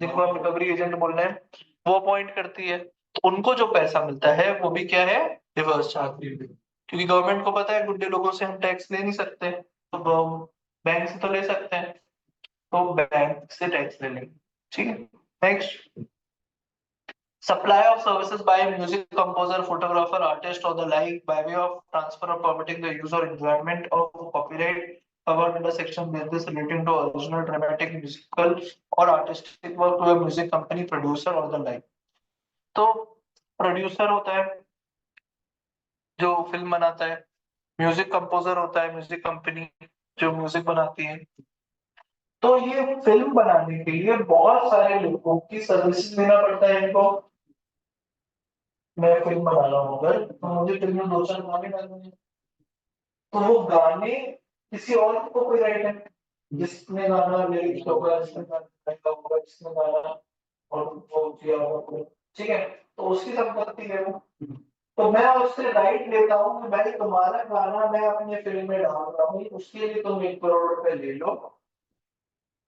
जिनको हम रिकवरी एजेंट बोल रहे हैं वो अपॉइंट करती है, तो उनको जो पैसा मिलता है वो भी क्या है? Reverse charge. क्योंकि गवर्नमेंट को पता है गुंडे लोगों से हम टैक्स ले नहीं सकते तो बैंक से तो ले सकते हैं, तो बैंक से टैक्स ले लेंगे, ठीक है। Next, supply of services by a music composer, photographer, artist or the like by way of transfer or permitting the use or enjoyment of copyright covered under section this relating to original dramatic musical or artistic work to a music company, producer or the like। तो producer होता है जो film बनाता है, music composer होता है music company जो music बनाती है। तो ये फिल्म बनाने के लिए बहुत सारे लोगों की सर्विसेज लेना पड़ता है इनको। मैं फिल्म बना रहा हूँ अगर, तो मुझे फिल्म में 2-4 गाने डालने हैं, तो वो गाने किसी और को कोई राइट है, जिसने गाना लिरिक्स होगा, जिसने गाना गाया होगा, जिसने गाना और वो किया होगा, ठीक है, तो उसकी संपत्ति है वो। तो मैं उससे राइट लेता हूँ कि भाई तुम्हारा गाना मैं अपने फिल्म में डाल रहा हूँ, उसके लिए तुम 1 करोड़ रुपए ले लो।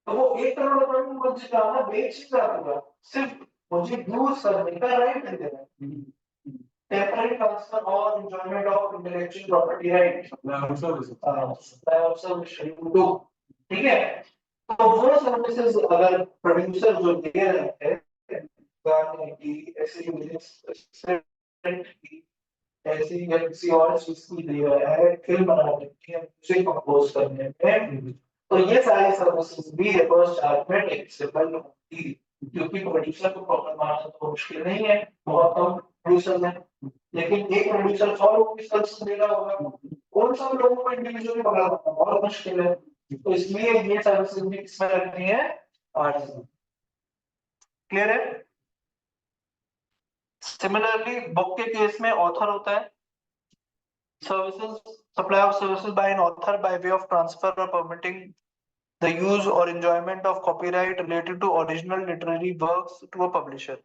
तो वो 1 करोड़ रुपए में मुझे गाना बेच दूंगा, सिर्फ मुझे व्यूज करने का राइट दे देना है। Temporary transfer or enjoyment of intellectual property right, schedule 2, ठीक है। तो वो सर्विसेज अगर प्रोड्यूसर जो दे रहे हैं गाने की, ऐसे की, ऐसी या किसी और चीज की दे रहा है, फिल्म बनाने की, म्यूजिक कंपोज करने में, तो ये सारी सर्विसेज भी रिवर्स चार्ज में टैक्सेबल होती, क्योंकि प्रोड्यूसर को प्रॉब्लम आना तो मुश्किल नहीं है, बहुत कम प्रोड्यूसर है, लेकिन एक प्रोड्यूसर 100 लोगों की सर्विस दे रहा होगा, उन सब लोगों को इंडिविजुअली पकड़ा बहुत मुश्किल है। तो इसलिए ये सर्विसेज भी किसमें रखनी है, आर्ट्स में। क्लियर है। सिमिलरली बुक के केस में ऑथर होता है, services, supply of services by an author by way of transfer or permitting the use or enjoyment of copyright related to original literary works to a publisher।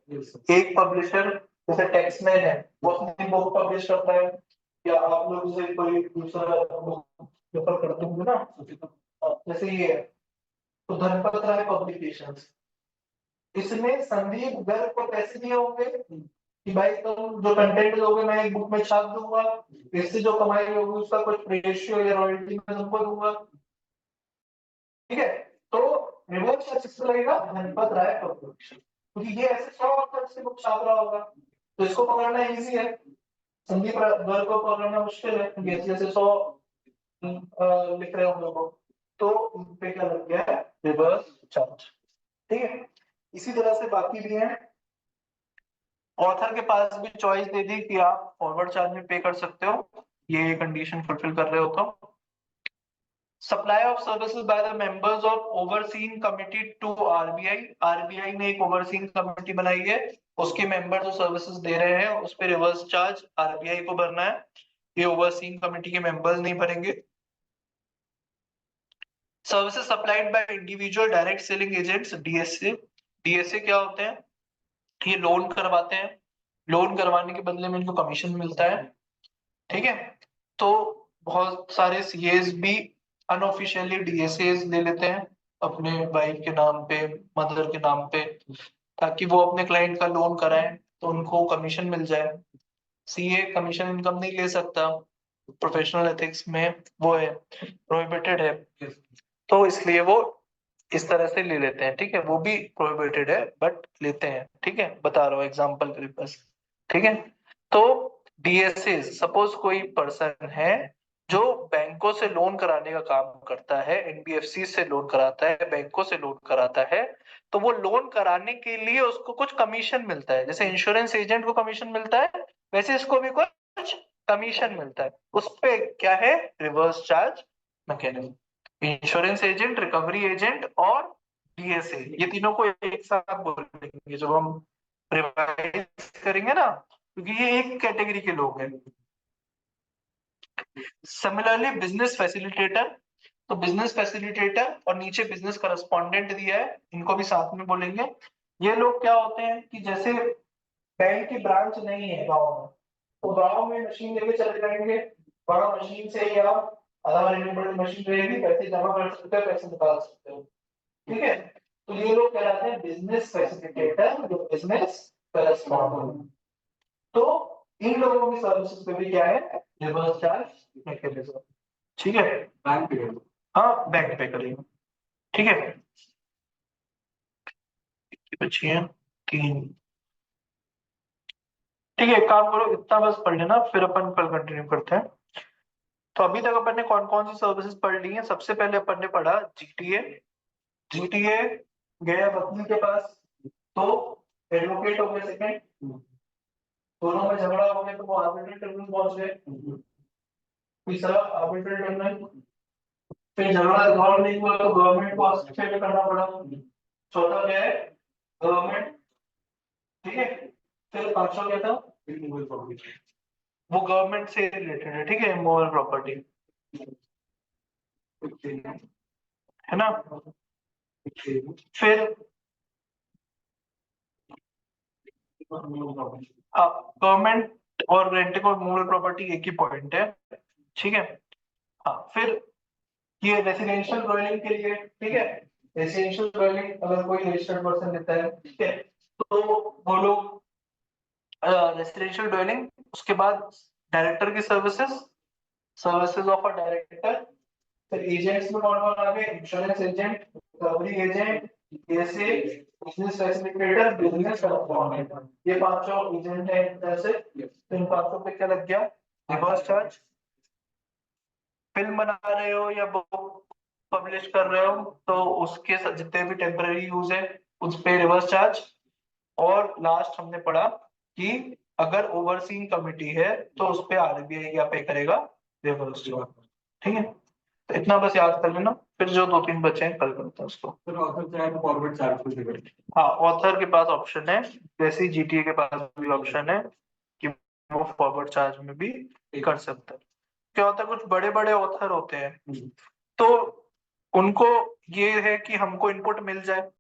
एक publisher जैसे टेक्समैन है, वो अपनी book publish करता है, या आप लोग से कोई दूसरा पेपर करते होंगे ना, जैसे ये है, तो धनपत राय पब्लिकेशंस, इसमें संदीप गर्ग को पैसे दिए होंगे कि भाई तुम जो कंटेंट दोगे मैं एक बुक में छाप दूंगा, इससे जो कमाई होगी उसका कुछ रेशियो या रॉयल्टी मैं तुमको दूंगा, ठीक है। तो रिवर्स का किससे लगेगा, धनपत राय पब्लिकेशन, क्योंकि ये ऐसे 100 ऑथर से बुक छाप रहा होगा, तो इसको पकड़ना इजी है, संदीप गर्ग को पकड़ना मुश्किल है, क्योंकि ऐसे ऐसे 100 लिख रहे होंगे लोग, तो उन पे क्या लग गया है, रिवर्स चार्ज, ठीक है। इसी तरह से बाकी भी है, ऑथर के पास भी चॉइस दे दी कि आप फॉरवर्ड चार्ज में पे कर सकते हो, ये कंडीशन फुलफिल कर रहे हो तो। Supply of services by the members of overseeing committee to RBI, RBI ने एक ओवरसीइंग कमिटी बनाई है, उसके मेंबर जो सर्विसेज दे रहे हैं उस पे रिवर्स चार्ज आरबीआई को भरना है, ये ओवरसीइंग कमिटी के मेंबर्स नहीं भरेंगे। Services supplied by individual direct selling agents, DSA, DSA क्या होते हैं, ये लोन करवाते हैं, लोन करवाने के बदले में इनको कमीशन मिलता है, ठीक है। तो बहुत सारे सीएस भी अनऑफिशियली डीएसए ले लेते हैं अपने वाइफ के नाम पे, मदर के नाम पे, ताकि वो अपने क्लाइंट का लोन कराएं तो उनको कमीशन मिल जाए। सीए कमीशन इनकम नहीं ले सकता, प्रोफेशनल एथिक्स में वो है, प्रोहिबिटेड है, तो इसलिए वो इस तरह से ले लेते हैं, ठीक है, वो भी प्रोहिबिटेड है बट लेते हैं, ठीक है, बता रहा हूँ एग्जांपल के बस, ठीक है। तो डीएसए, सपोज कोई पर्सन है जो बैंकों से लोन कराने का काम करता है, एनबीएफसी से लोन कराता है, बैंकों से लोन कराता है, तो वो लोन कराने के लिए उसको कुछ कमीशन मिलता है, जैसे इंश्योरेंस एजेंट को कमीशन मिलता है वैसे इसको भी कुछ कमीशन मिलता है, उस पे क्या है, reverse charge mechanism. Insurance agent, recovery agent और डीएसए, ये तीनों को एक साथ बोलेंगे जब हम रिवाइज करेंगे ना, क्योंकि ये एक कैटेगरी के लोग हैं। सिमिलरली बिजनेस फैसिलिटेटर, तो बिजनेस फैसिलिटेटर और नीचे बिजनेस करस्पॉन्डेंट दिया है, इनको भी साथ में बोलेंगे। ये लोग क्या होते हैं कि जैसे बैंक की ब्रांच नहीं है गाँव में, तो गाँव में मशीन लेके चले जाएंगे, वहां मशीन से ही आप आधार एनेबल्ड मशीन रहेगी, पैसे जमा कर सकते हो, पैसे निकाल सकते हो, ठीक है। तो ये लोग कहलाते हैं बिजनेस फैसिलिटेटर, जो बिजनेस करस्पॉन्डेंट। तो इन लोगों की सर्विसेज पे भी क्या है, रिवर्स चार्ज मैकेनिज्म, ठीक है। बैंक हाँ बैंक पे करेगा, ठीक है। कितनी बची है? 3। ठीक है, एक काम करो, इतना बस पढ़ लेना, फिर अपन कल कंटिन्यू करते हैं। तो अभी तक अपन ने कौन कौन सी सर्विसेज पढ़ ली हैं? सबसे पहले अपन ने पढ़ा जीटीए। जीटीए गया वकील के पास, तो एडवोकेट हो गए सेकंड, दोनों में झगड़ा हो गया तो वो आर्बिट्रेट ट्रिब्यूनल पहुंच गए। तीसरा आर्बिट्रेट ट्रिब्यूनल, फिर झगड़ा रिजॉल्व नहीं हुआ तो गवर्नमेंट को हस्तक्षेप करना पड़ा। चौथा क्या है? गवर्नमेंट, ठीक है। फिर पांचवा क्या था? वो गवर्नमेंट से रिलेटेड है, ठीक है, इमूवेबल प्रॉपर्टी, है ना। फिर गवर्नमेंट और रेंटिंग और मूवेबल प्रॉपर्टी एक ही पॉइंट है, ठीक है। हाँ, फिर ये रेसिडेंशियल ड्वेलिंग के लिए, ठीक है, रेसिडेंशियल ड्वेलिंग अगर कोई रजिस्टर्ड पर्सन लेता है, ठीक है, तो वो लोग रेसिडेंशियल ड्वेलिंग, उसके बाद डायरेक्टर की services, services of a director. फिर एजेंट्स में कौन कौन आ गए? इंश्योरेंस एजेंट, रिकवरी एजेंट, ऐसे बिजनेस फैसिलिटेटर, बिजनेस कॉर्पोरेटर, ये पांचों एजेंट है एक तरह से। तो इन पांचों पे क्या लग गया? Reverse charge. फिल्म बना रहे हो या बुक पब्लिश कर रहे हो तो उसके जितने भी टेम्पररी यूज है उस पे रिवर्स चार्ज। और लास्ट हमने पढ़ा कि अगर ओवरसीइंग कमिटी है तो उस पे आरबीआई क्या पे करेगा? रिवर्स चार्ज, ठीक है। तो इतना बस याद कर लेना, फिर जो 2-3 बचे हैं कल करते हैं उसको। फिर ऑथर चाहे तो फॉरवर्ड चार्ज कुछ भी हाँ, ऑथर के पास ऑप्शन है, जैसे ही जीटीए के पास भी ऑप्शन है कि वो फॉरवर्ड चार्ज में भी कर सकता है। क्या होता है, कुछ बड़े बड़े ऑथर होते हैं तो उनको ये है कि हमको इनपुट मिल जाए,